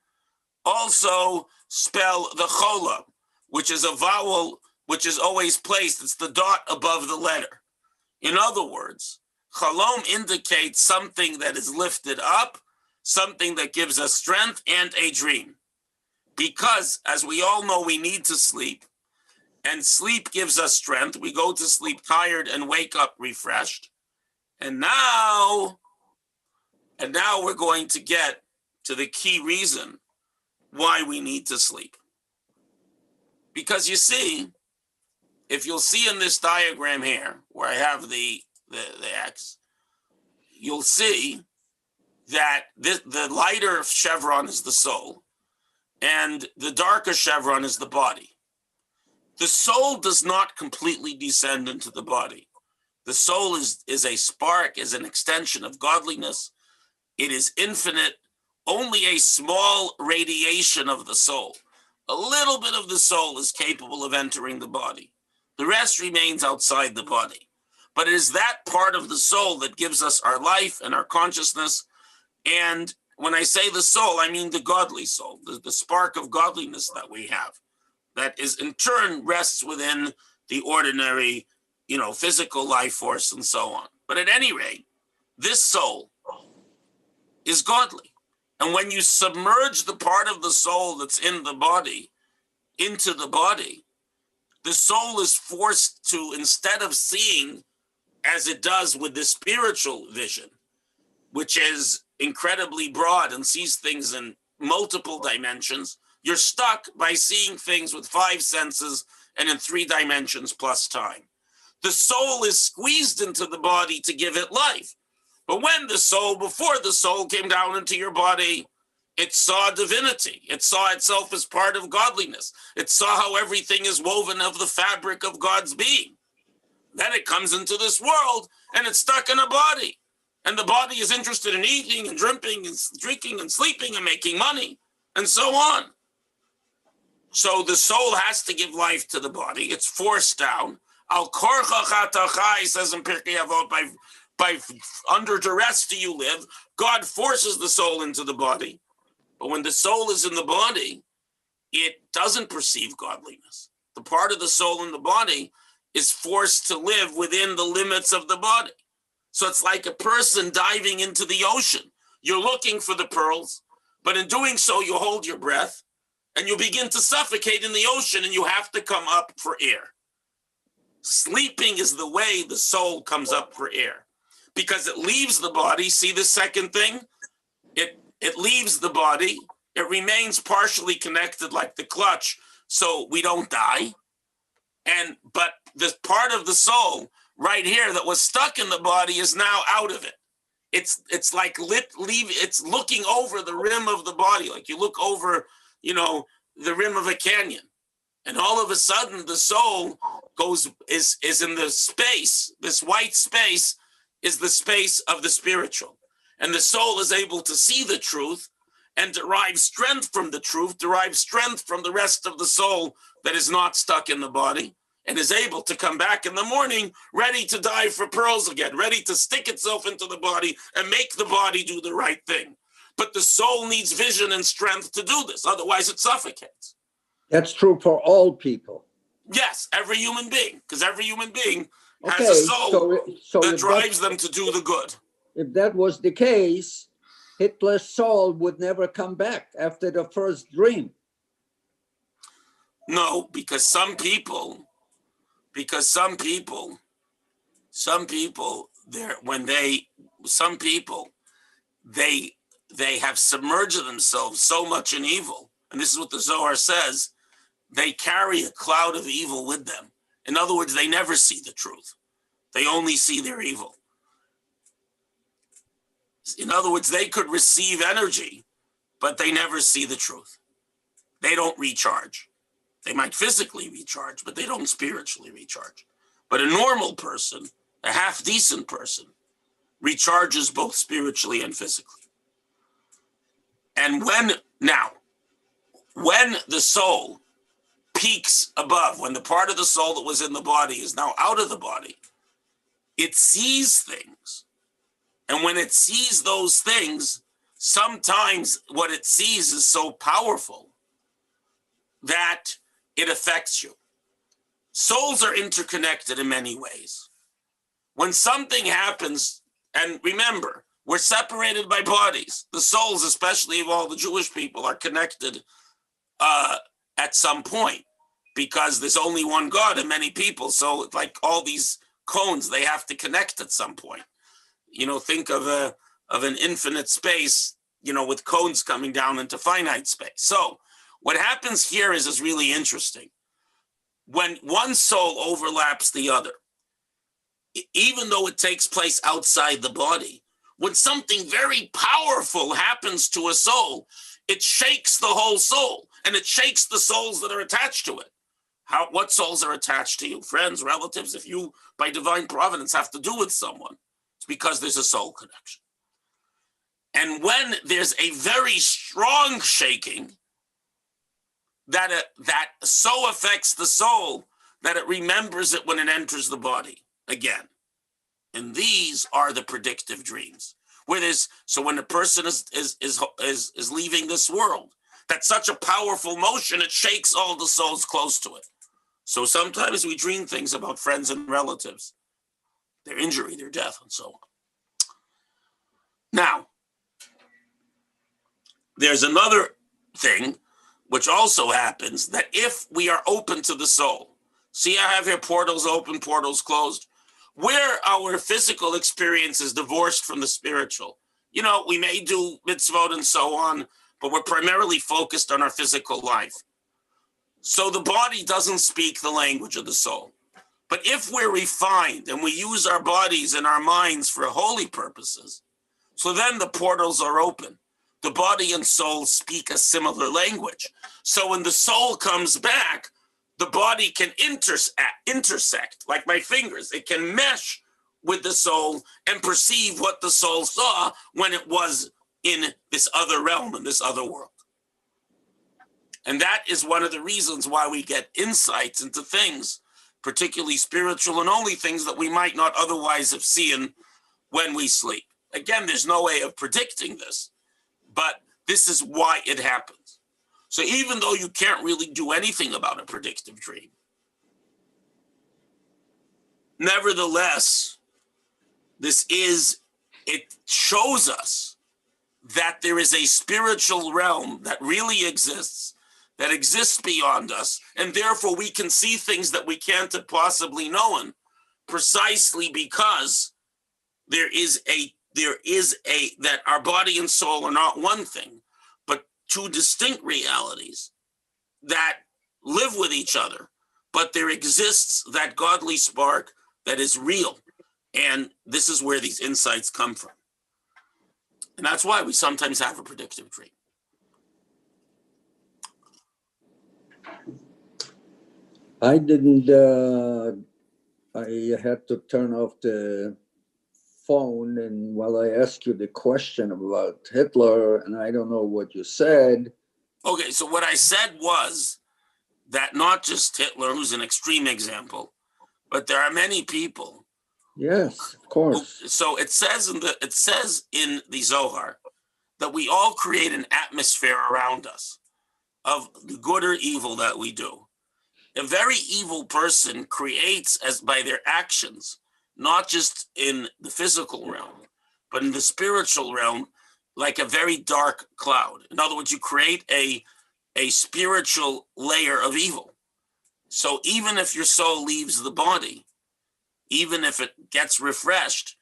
also spell the chola, which is a vowel which is always placed. It's the dot above the letter. In other words, chalom indicates something that is lifted up, something that gives us strength, and a dream. Because, as we all know, we need to sleep, and sleep gives us strength. We go to sleep tired and wake up refreshed. And now we're going to get to the key reason why we need to sleep. Because you see, if you'll see in this diagram here, where I have the X, you'll see that the lighter chevron is the soul, and the darker chevron is the body. The soul does not completely descend into the body. The soul is a spark, is an extension of godliness. It is infinite. Only a small radiation of the soul, a little bit of the soul, is capable of entering the body. The rest remains outside the body. But it is that part of the soul that gives us our life and our consciousness. And when I say the soul, I mean the godly soul, the spark of godliness that we have, that is in turn rests within the ordinary, physical life force and so on. But at any rate, this soul is godly. And when you submerge the part of the soul that's in the body into the body, the soul is forced to, instead of seeing as it does with the spiritual vision, which is incredibly broad and sees things in multiple dimensions, you're stuck by seeing things with 5 senses and in 3 dimensions plus time. The soul is squeezed into the body to give it life. But before the soul came down into your body, it saw divinity. It saw itself as part of godliness. It saw how everything is woven of the fabric of God's being. Then it comes into this world and it's stuck in a body. And the body is interested in eating and drinking and sleeping and making money and so on. So the soul has to give life to the body. It's forced down. Al korcha chatachai, says in Pirkei Avot, by under duress do you live. God forces the soul into the body. But when the soul is in the body, it doesn't perceive godliness. The part of the soul in the body is forced to live within the limits of the body. So it's like a person diving into the ocean. You're looking for the pearls, but in doing so, you hold your breath and you begin to suffocate in the ocean and you have to come up for air. Sleeping is the way the soul comes up for air because it leaves the body. See the second thing? It leaves the body. It remains partially connected like the clutch, so we don't die. But the part of the soul right here that was stuck in the body is now out of it. It's like it's looking over the rim of the body, like you look over, the rim of a canyon, and all of a sudden the soul is in the space. This white space is the space of the spiritual, and the soul is able to see the truth and derive strength from the truth, derive strength from the rest of the soul that is not stuck in the body, and is able to come back in the morning ready to dive for pearls again, ready to stick itself into the body and make the body do the right thing. But the soul needs vision and strength to do this, otherwise it suffocates. That's true for all people. Yes, every human being, because every human being has a soul that drives them to do the good. If that was the case, Hitler's soul would never come back after the first dream. No, because some people, they have submerged themselves so much in evil, and this is what the Zohar says, they carry a cloud of evil with them. In other words, they never see the truth. They only see their evil. In other words, they could receive energy, but they never see the truth. They don't recharge. They might physically recharge, but they don't spiritually recharge. But a normal person, a half-decent person, recharges both spiritually and physically. And when the soul peaks above, when the part of the soul that was in the body is now out of the body, it sees things. And when it sees those things, sometimes what it sees is so powerful that it affects you. Souls are interconnected in many ways. When something happens, and remember, we're separated by bodies. The souls, especially of all the Jewish people, are connected at some point because there's only one God and many people. So like all these cones, they have to connect at some point. Think of an infinite space, with cones coming down into finite space. So what happens here is really interesting. When one soul overlaps the other, even though it takes place outside the body, when something very powerful happens to a soul, it shakes the whole soul, and it shakes the souls that are attached to it. What souls are attached to you? Friends, relatives? If you, by divine providence, have to do with someone, it's because there's a soul connection. And when there's a very strong shaking, that so affects the soul that it remembers it when it enters the body again. And these are the predictive dreams. So when a person is leaving this world, that's such a powerful motion, it shakes all the souls close to it. So sometimes we dream things about friends and relatives, their injury, their death, and so on. Now, there's another thing which also happens, that if we are open to the soul, see I have here portals open, portals closed, where our physical experience is divorced from the spiritual. We may do mitzvot and so on, but we're primarily focused on our physical life. So the body doesn't speak the language of the soul. But if we're refined and we use our bodies and our minds for holy purposes, so then the portals are open. The body and soul speak a similar language. So when the soul comes back, the body can intersect, like my fingers. It can mesh with the soul and perceive what the soul saw when it was in this other realm, in this other world. And that is one of the reasons why we get insights into things, particularly spiritual and only things that we might not otherwise have seen when we sleep. Again, there's no way of predicting this, but this is why it happens. So even though you can't really do anything about a predictive dream, nevertheless, it shows us that there is a spiritual realm that really exists, that exists beyond us, and therefore we can see things that we can't have possibly known, precisely because there is that our body and soul are not one thing, but two distinct realities that live with each other, but there exists that godly spark that is real. And this is where these insights come from. And that's why we sometimes have a predictive dream. I didn't, I had to turn off the phone, and while I asked you the question about Hitler, and I don't know what you said. Okay, so what I said was that not just Hitler, who's an extreme example, but there are many people. Yes, of course. So it says in the Zohar that we all create an atmosphere around us of the good or evil that we do. A very evil person creates, as by their actions, not just in the physical realm, but in the spiritual realm, like a very dark cloud. In other words, you create a spiritual layer of evil. So even if your soul leaves the body, even if it gets refreshed,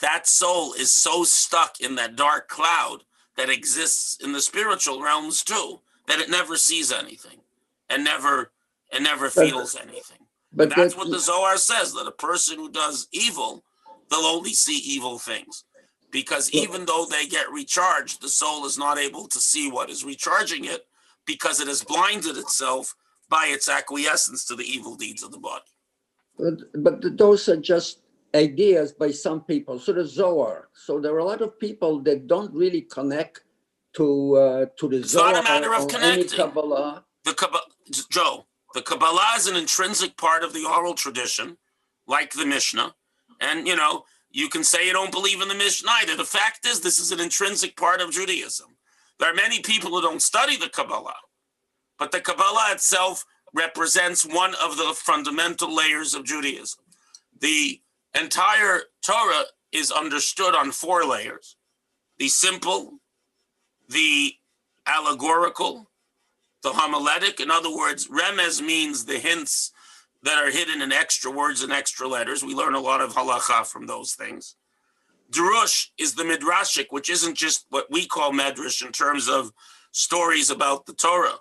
that soul is so stuck in that dark cloud that exists in the spiritual realms too, that it never sees anything and never feels anything. But that's what the Zohar says, that a person who does evil, they'll only see evil things. Because even though they get recharged, the soul is not able to see what is recharging it because it has blinded itself by its acquiescence to the evil deeds of the body. But those are just ideas by some people. So the Zohar. So there are a lot of people that don't really connect to the It's Zohar not a matter of or connecting. any Kabbalah. The Kabbalah is an intrinsic part of the oral tradition, like the Mishnah. And, you can say you don't believe in the Mishnah either. The fact is, this is an intrinsic part of Judaism. There are many people who don't study the Kabbalah, but the Kabbalah itself represents one of the fundamental layers of Judaism. The entire Torah is understood on 4 layers: the simple, the allegorical, the homiletic. In other words, remez means the hints that are hidden in extra words and extra letters. We learn a lot of halacha from those things. Drush is the midrashic, which isn't just what we call medrash in terms of stories about the Torah,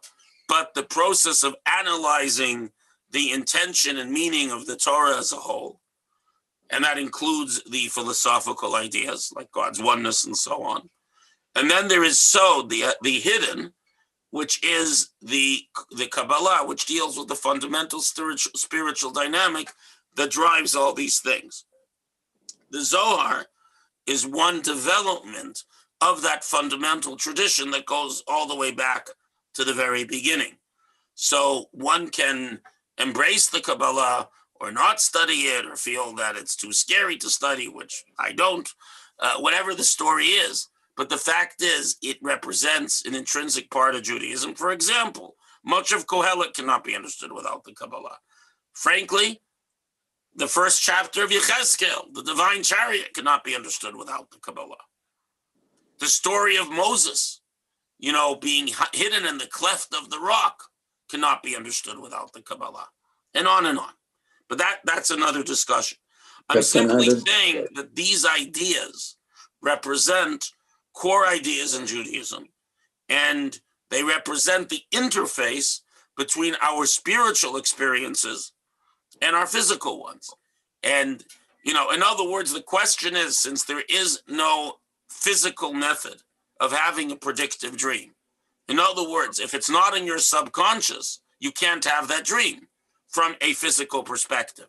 but the process of analyzing the intention and meaning of the Torah as a whole. And that includes the philosophical ideas like God's oneness and so on. And then there is Sod, the hidden, which is the Kabbalah, which deals with the fundamental spiritual dynamic that drives all these things. The Zohar is one development of that fundamental tradition that goes all the way back to the very beginning. So one can embrace the Kabbalah or not study it or feel that it's too scary to study, which I don't, whatever the story is. But the fact is, it represents an intrinsic part of Judaism. For example, much of Kohelet cannot be understood without the Kabbalah. Frankly, the first chapter of Yechezkel, the divine chariot, cannot be understood without the Kabbalah. The story of Moses, being hidden in the cleft of the rock, cannot be understood without the Kabbalah, and on and on. But that's another discussion. I'm simply saying that these ideas represent core ideas in Judaism, and they represent the interface between our spiritual experiences and our physical ones. And, in other words, the question is, since there is no physical method of having a predictive dream, in other words, if it's not in your subconscious, you can't have that dream from a physical perspective.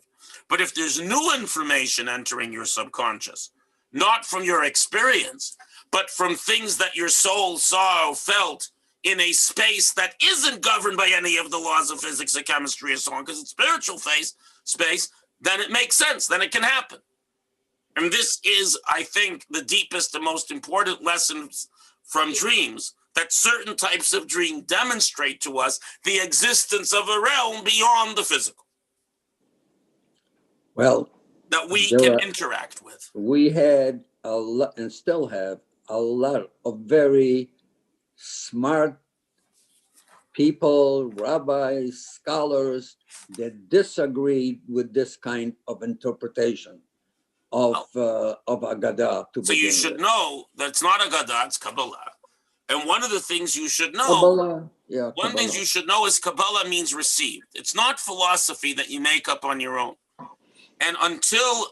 But if there's new information entering your subconscious, not from your experience, but from things that your soul saw or felt in a space that isn't governed by any of the laws of physics or chemistry or so on, because it's spiritual space, then it makes sense, then it can happen. And this is, I think, the deepest and most important lessons from dreams, that certain types of dream demonstrate to us the existence of a realm beyond the physical Well, that we there can are- interact with. we had a lot and still have a lot of very smart people, rabbis, scholars that disagreed with this kind of interpretation of Agadah to So you begin should with. know that it's not Agadah, it's Kabbalah. And one of the things you should know, Kabbalah, yeah, one of the things Kabbalah. you should know is Kabbalah means received. It's not philosophy that you make up on your own. And until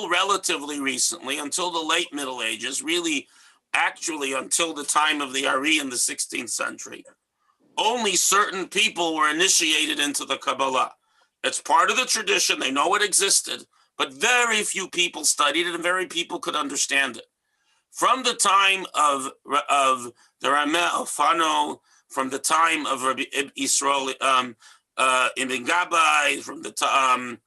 relatively recently, until the late Middle Ages, really, actually until the time of the Ari in the 16th century, only certain people were initiated into the Kabbalah. It's part of the tradition. They know it existed, but very few people studied it and very people could understand it. From the time of the Rameh Fano, from the time of Rabbi Yisrael Ibn Gabbai, from the time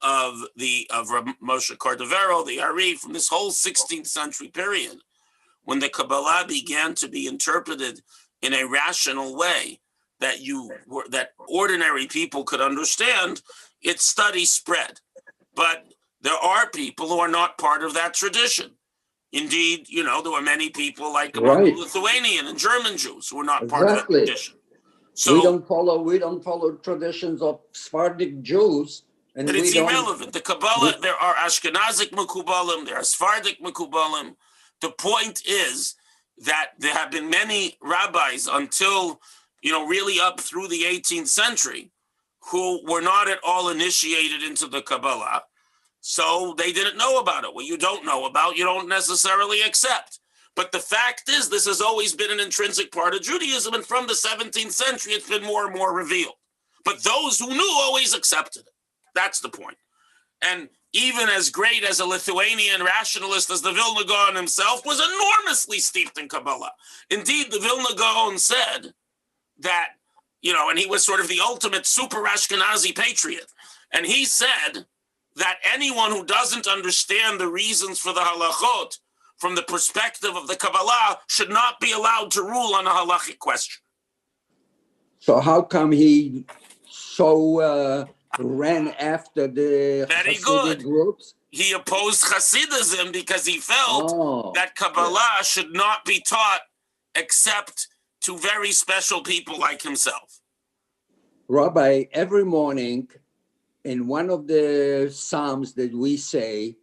of Moshe Cordovero, the Ari, from this whole 16th century period, when the Kabbalah began to be interpreted in a rational way that ordinary people could understand, its study spread. But there are people who are not part of that tradition. Indeed, there were many people like among Right. Lithuanian and German Jews who were not part of that Exactly. tradition. So we don't follow traditions of Sephardic Jews, and but we it's don't. irrelevant. The Kabbalah, there are Ashkenazic Mekubalim, there are Sephardic Mekubalim. The point is that there have been many rabbis until, really up through the 18th century, who were not at all initiated into the Kabbalah. So they didn't know about it. What you don't know about, you don't necessarily accept. But the fact is, this has always been an intrinsic part of Judaism, and from the 17th century, it's been more and more revealed. But those who knew always accepted it. That's the point. And even as great as a Lithuanian rationalist as the Vilna Gaon himself was enormously steeped in Kabbalah. Indeed, the Vilna Gaon said that, and he was sort of the ultimate super Ashkenazi patriot. And he said that anyone who doesn't understand the reasons for the halachot from the perspective of the Kabbalah should not be allowed to rule on a halachic question. So how come he so ran after the Very Hasidic good. groups? He opposed Hasidism because he felt Oh, that Kabbalah should not be taught except to very special people like himself. Rabbi, every morning in one of the Psalms that we say,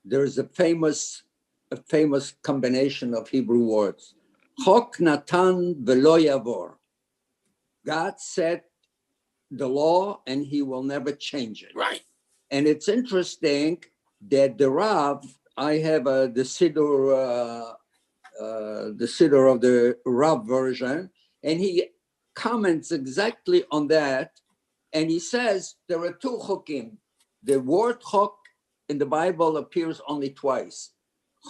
there's a famous combination of Hebrew words. Chok natan velo yavor. God set the law and he will never change it. Right. And it's interesting that the Rav, I have the Siddur of the Rav version, and he comments exactly on that. And he says there are two chokim. The word chok in the Bible appears only twice.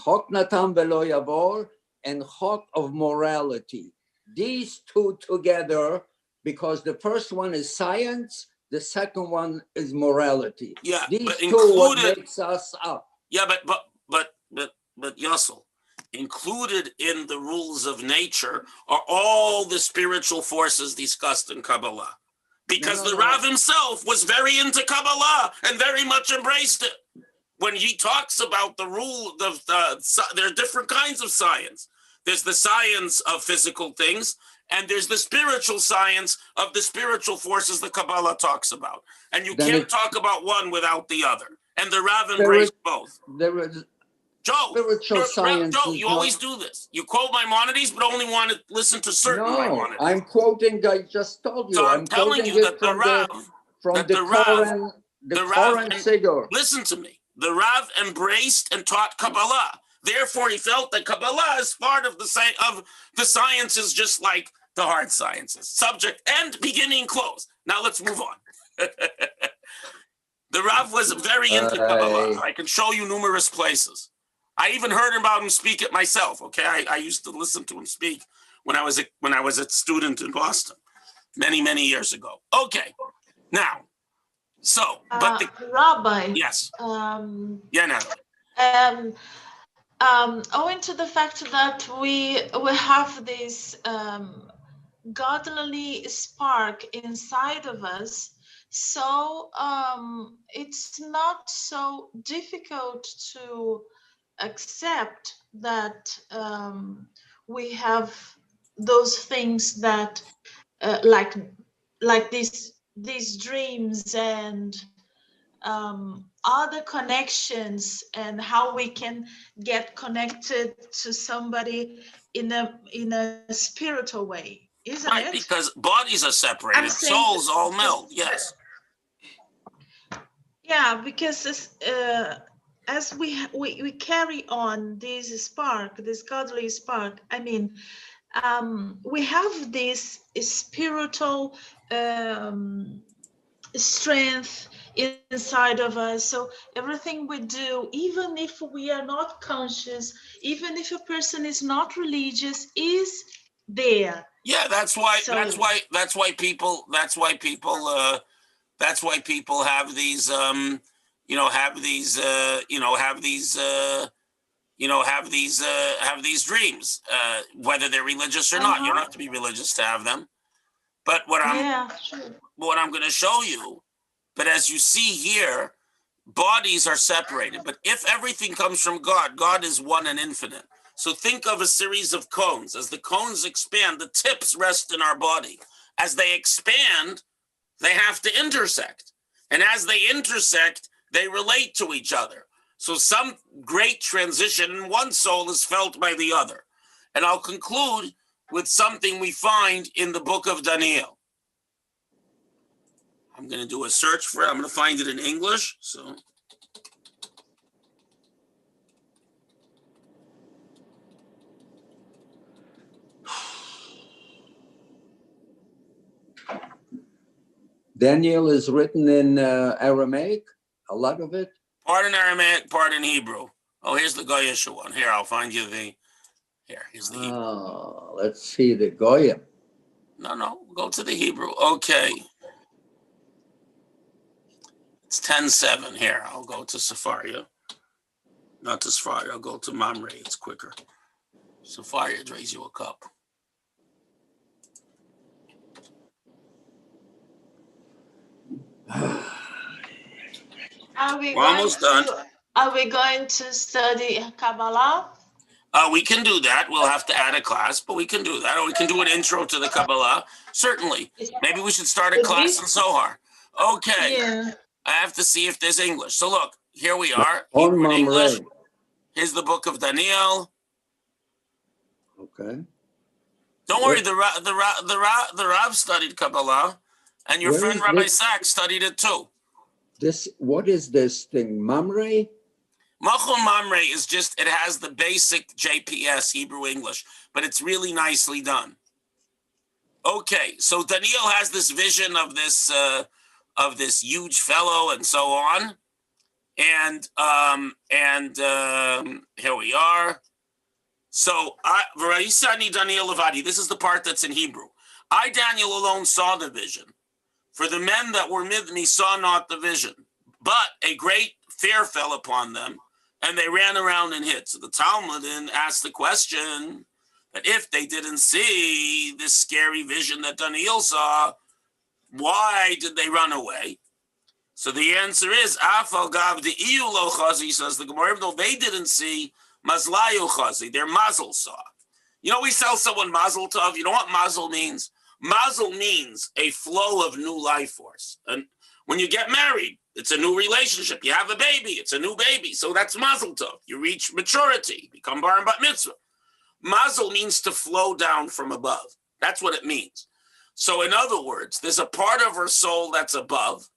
Chok natan velo yavor and chok of morality. These two together, because the first one is science, the second one is morality. Yeah, These but two what included. makes us up. Yeah, but Yossel, included in the rules of nature are all the spiritual forces discussed in Kabbalah. Because No. the Rav himself was very into Kabbalah and very much embraced it. When he talks about the rule of there are different kinds of science. There's the science of physical things, and there's the spiritual science of the spiritual forces the Kabbalah talks about. And you Then can't it- talk about one without the other. And the Rav embraced both. There is Joe, spiritual science. Joe, is you not- always do this. You quote Maimonides, but only want to listen to certain No, Maimonides. I'm quoting. I just told you. So I'm telling quoting you it that the from Rav, from that the the Rav- Koran, the the Rav Koran and- Siddur. listen to me. The Rav embraced and taught Kabbalah. Therefore, he felt that Kabbalah is part of the sciences, just like the hard sciences. Subject, end, beginning, close. Now let's move on. The Rav was very into Kabbalah. I can show you numerous places. I even heard about him speak it myself. Okay, I used to listen to him speak when I was a student in Boston many years ago. Okay, now, so but Rabbi. Yes. Yeah, Natalie. Owing to the fact that we have this godly spark inside of us, so it's not so difficult to accept that we have those things that like these dreams and other connections, and how we can get connected to somebody in a spiritual way, isn't Right, it? because bodies are separated, souls all meld. Yes. Yeah, because as we carry on this spark, this godly spark, I mean, we have this spiritual strength inside of us. So everything we do, even if we are not conscious, even if a person is not religious, is there. Yeah, that's why people have these have these dreams, whether they're religious or not. You don't have to be religious to have them. But what I'm going to show you, but as you see here, bodies are separated. But if everything comes from God, God is one and infinite. So think of a series of cones. As the cones expand, the tips rest in our body. As they expand, they have to intersect. And as they intersect, they relate to each other. So some great transition in one soul is felt by the other. And I'll conclude with something we find in the book of Daniel. I'm going to do a search for it. I'm going to find it in English. So Daniel is written in Aramaic, a lot of it. Part in Aramaic, part in Hebrew. Oh, here's the Goyish one. Here, I'll find you here's the Hebrew. Oh, let's see the Goyim. No, go to the Hebrew. Okay. It's 10:7 here. I'll go to Sefaria. Not to Sefaria, I'll go to Mamre. It's quicker. Sefaria draws you a cup. We're almost done. Are we going to study Kabbalah? We can do that. We'll have to add a class, but we can do that. Or we can do an intro to the Kabbalah. Certainly. Maybe we should start a class in Zohar. Okay. Yeah. I have to see if there's English. So look, here we are. On Hebrew and English. Mamre. Here's the book of Daniel. Okay. Don't worry, the Rav studied Kabbalah, and your Where friend is Rabbi this? Sachs studied it too. What is this thing? Mamre? Machon Mamre is just, it has the basic JPS, Hebrew English, but it's really nicely done. Okay, so Daniel has this vision of this huge fellow and so on. And here we are. So, V'ra'isani Daniel Levadi, this is the part that's in Hebrew. I, Daniel, alone saw the vision. For the men that were with me saw not the vision. But a great fear fell upon them, and they ran around and hid. So the Talmud then asked the question that if they didn't see this scary vision that Daniel saw, why did they run away? So the answer is, Afal Gav the Iyu Lo Chazi, says the Gemara, though they didn't see Mazlayu Chazi, their mazel saw. You know, we tell someone mazel tov. You know what mazel means? Mazel means a flow of new life force. And when you get married, it's a new relationship. You have a baby, it's a new baby. So that's mazel tov. You reach maturity, become bar and bat mitzvah. Mazel means to flow down from above. That's what it means. So in other words, there's a part of our soul that's above.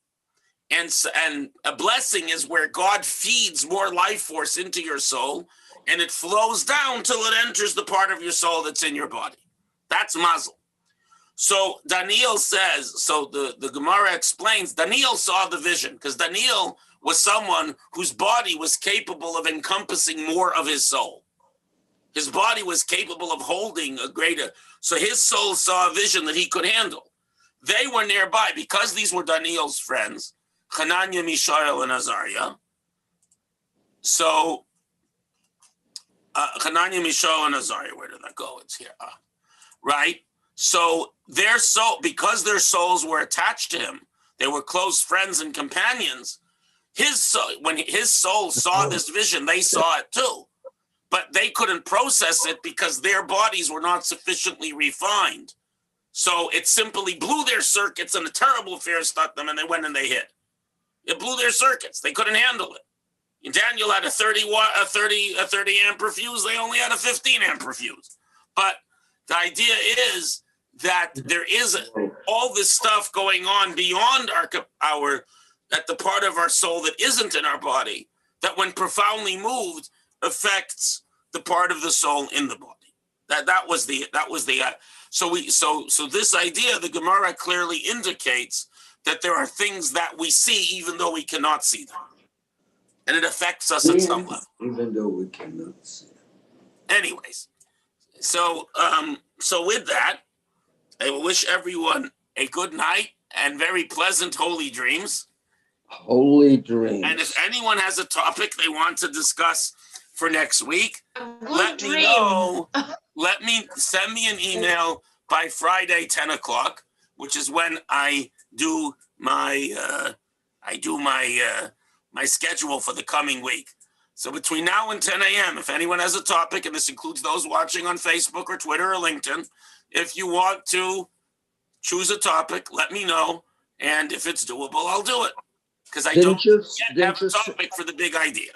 And a blessing is where God feeds more life force into your soul, and it flows down till it enters the part of your soul that's in your body. That's mazel. So Daniel says, so the Gemara explains, Daniel saw the vision because Daniel was someone whose body was capable of encompassing more of his soul. His body was capable of holding a greater, so his soul saw a vision that he could handle. They were nearby because these were Daniel's friends, Hananiah, Mishael, and Azariah. So Hananiah, Mishael, and Azariah, where did that go? It's here, right? So their soul, because their souls were attached to him, they were close friends and companions. His soul, when his soul saw this vision, they saw it too, but they couldn't process it because their bodies were not sufficiently refined. So it simply blew their circuits, and a terrible fear struck them, and they went and they hid. It blew their circuits. They couldn't handle it. Daniel had a 30 ampere fuse. They only had a 15 ampere fuse. But the idea is that there is all this stuff going on beyond our at the part of our soul that isn't in our body, that when profoundly moved affects the part of the soul in the body. That was the so this idea, the Gemara clearly indicates that there are things that we see even though we cannot see them, and it affects us at some level, even though we cannot see. Anyways, so with that, I will wish everyone a good night and very pleasant holy dreams. Holy dreams. And if anyone has a topic they want to discuss for next week, let me dream. know. Send me an email by Friday, 10 o'clock, which is when I do my my schedule for the coming week. So between now and 10 a.m., if anyone has a topic, and this includes those watching on Facebook or Twitter or LinkedIn, if you want to choose a topic, let me know. And if it's doable, I'll do it. Because I don't yet have a topic for the big idea.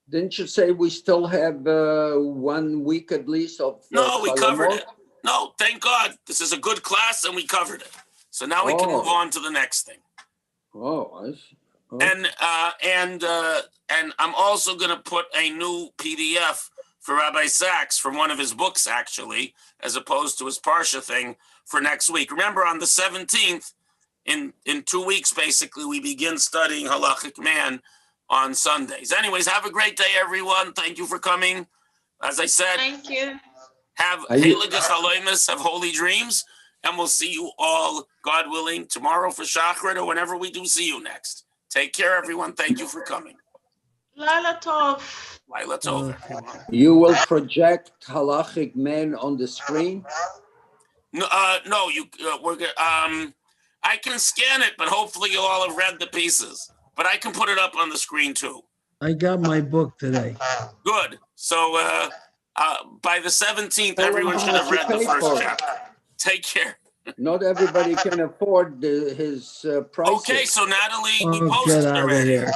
Didn't you say we still have 1 week at least of No, we covered it. No, thank God. This is a good class and we covered it. So now we can move on to the next thing. Oh, I see. Oh. And I'm also going to put a new PDF for Rabbi Sachs from one of his books, actually, as opposed to his Parsha thing for next week. Remember, on the 17th, in 2 weeks, basically, we begin studying Halachic Man on Sundays. Anyways, have a great day, everyone. Thank you for coming. As I said, Thank you. have Heilige Chaloimus, have holy dreams, and we'll see you all, God willing, tomorrow for Shachrit or whenever we do see you next. Take care, everyone. Thank you for coming. Laila Tov. Laila Tov, everyone. You will project Halachic Man on the screen? No, I can scan it, but hopefully you'll all have read the pieces. But I can put it up on the screen too. I got my book today. Good. So by the 17th, everyone should have read the first chapter. Take care. Not everybody can afford his prices. Okay, so Natalie, we Oh, posted get out of already. here.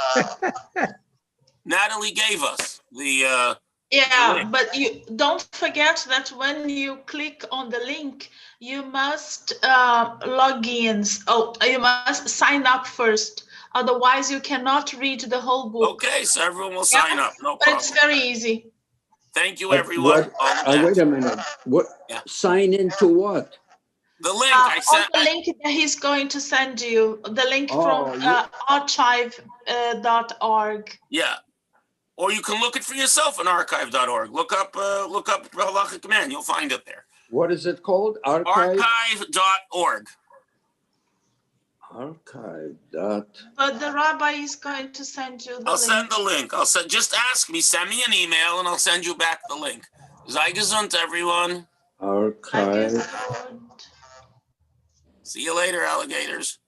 Natalie gave us the. Yeah, but you don't forget that when you click on the link, you must log in. Oh, you must sign up first. Otherwise, you cannot read the whole book. Okay, so everyone will sign up. No But problem. it's very easy. Thank you, everyone. Wait a minute. What? Yeah. Sign into what? The link I On sent. the link that he's going to send you, the link Oh, from archive.org. Yeah. Or you can look it for yourself on archive.org. Look up Halachic Man. You'll find it there. What is it called? Archive? Archive.org. Archive. But the rabbi is going to send you the I'll link. send the link. Just ask me, send me an email, and I'll send you back the link. Sei gesund, everyone. Archive. I guess. See you later, alligators.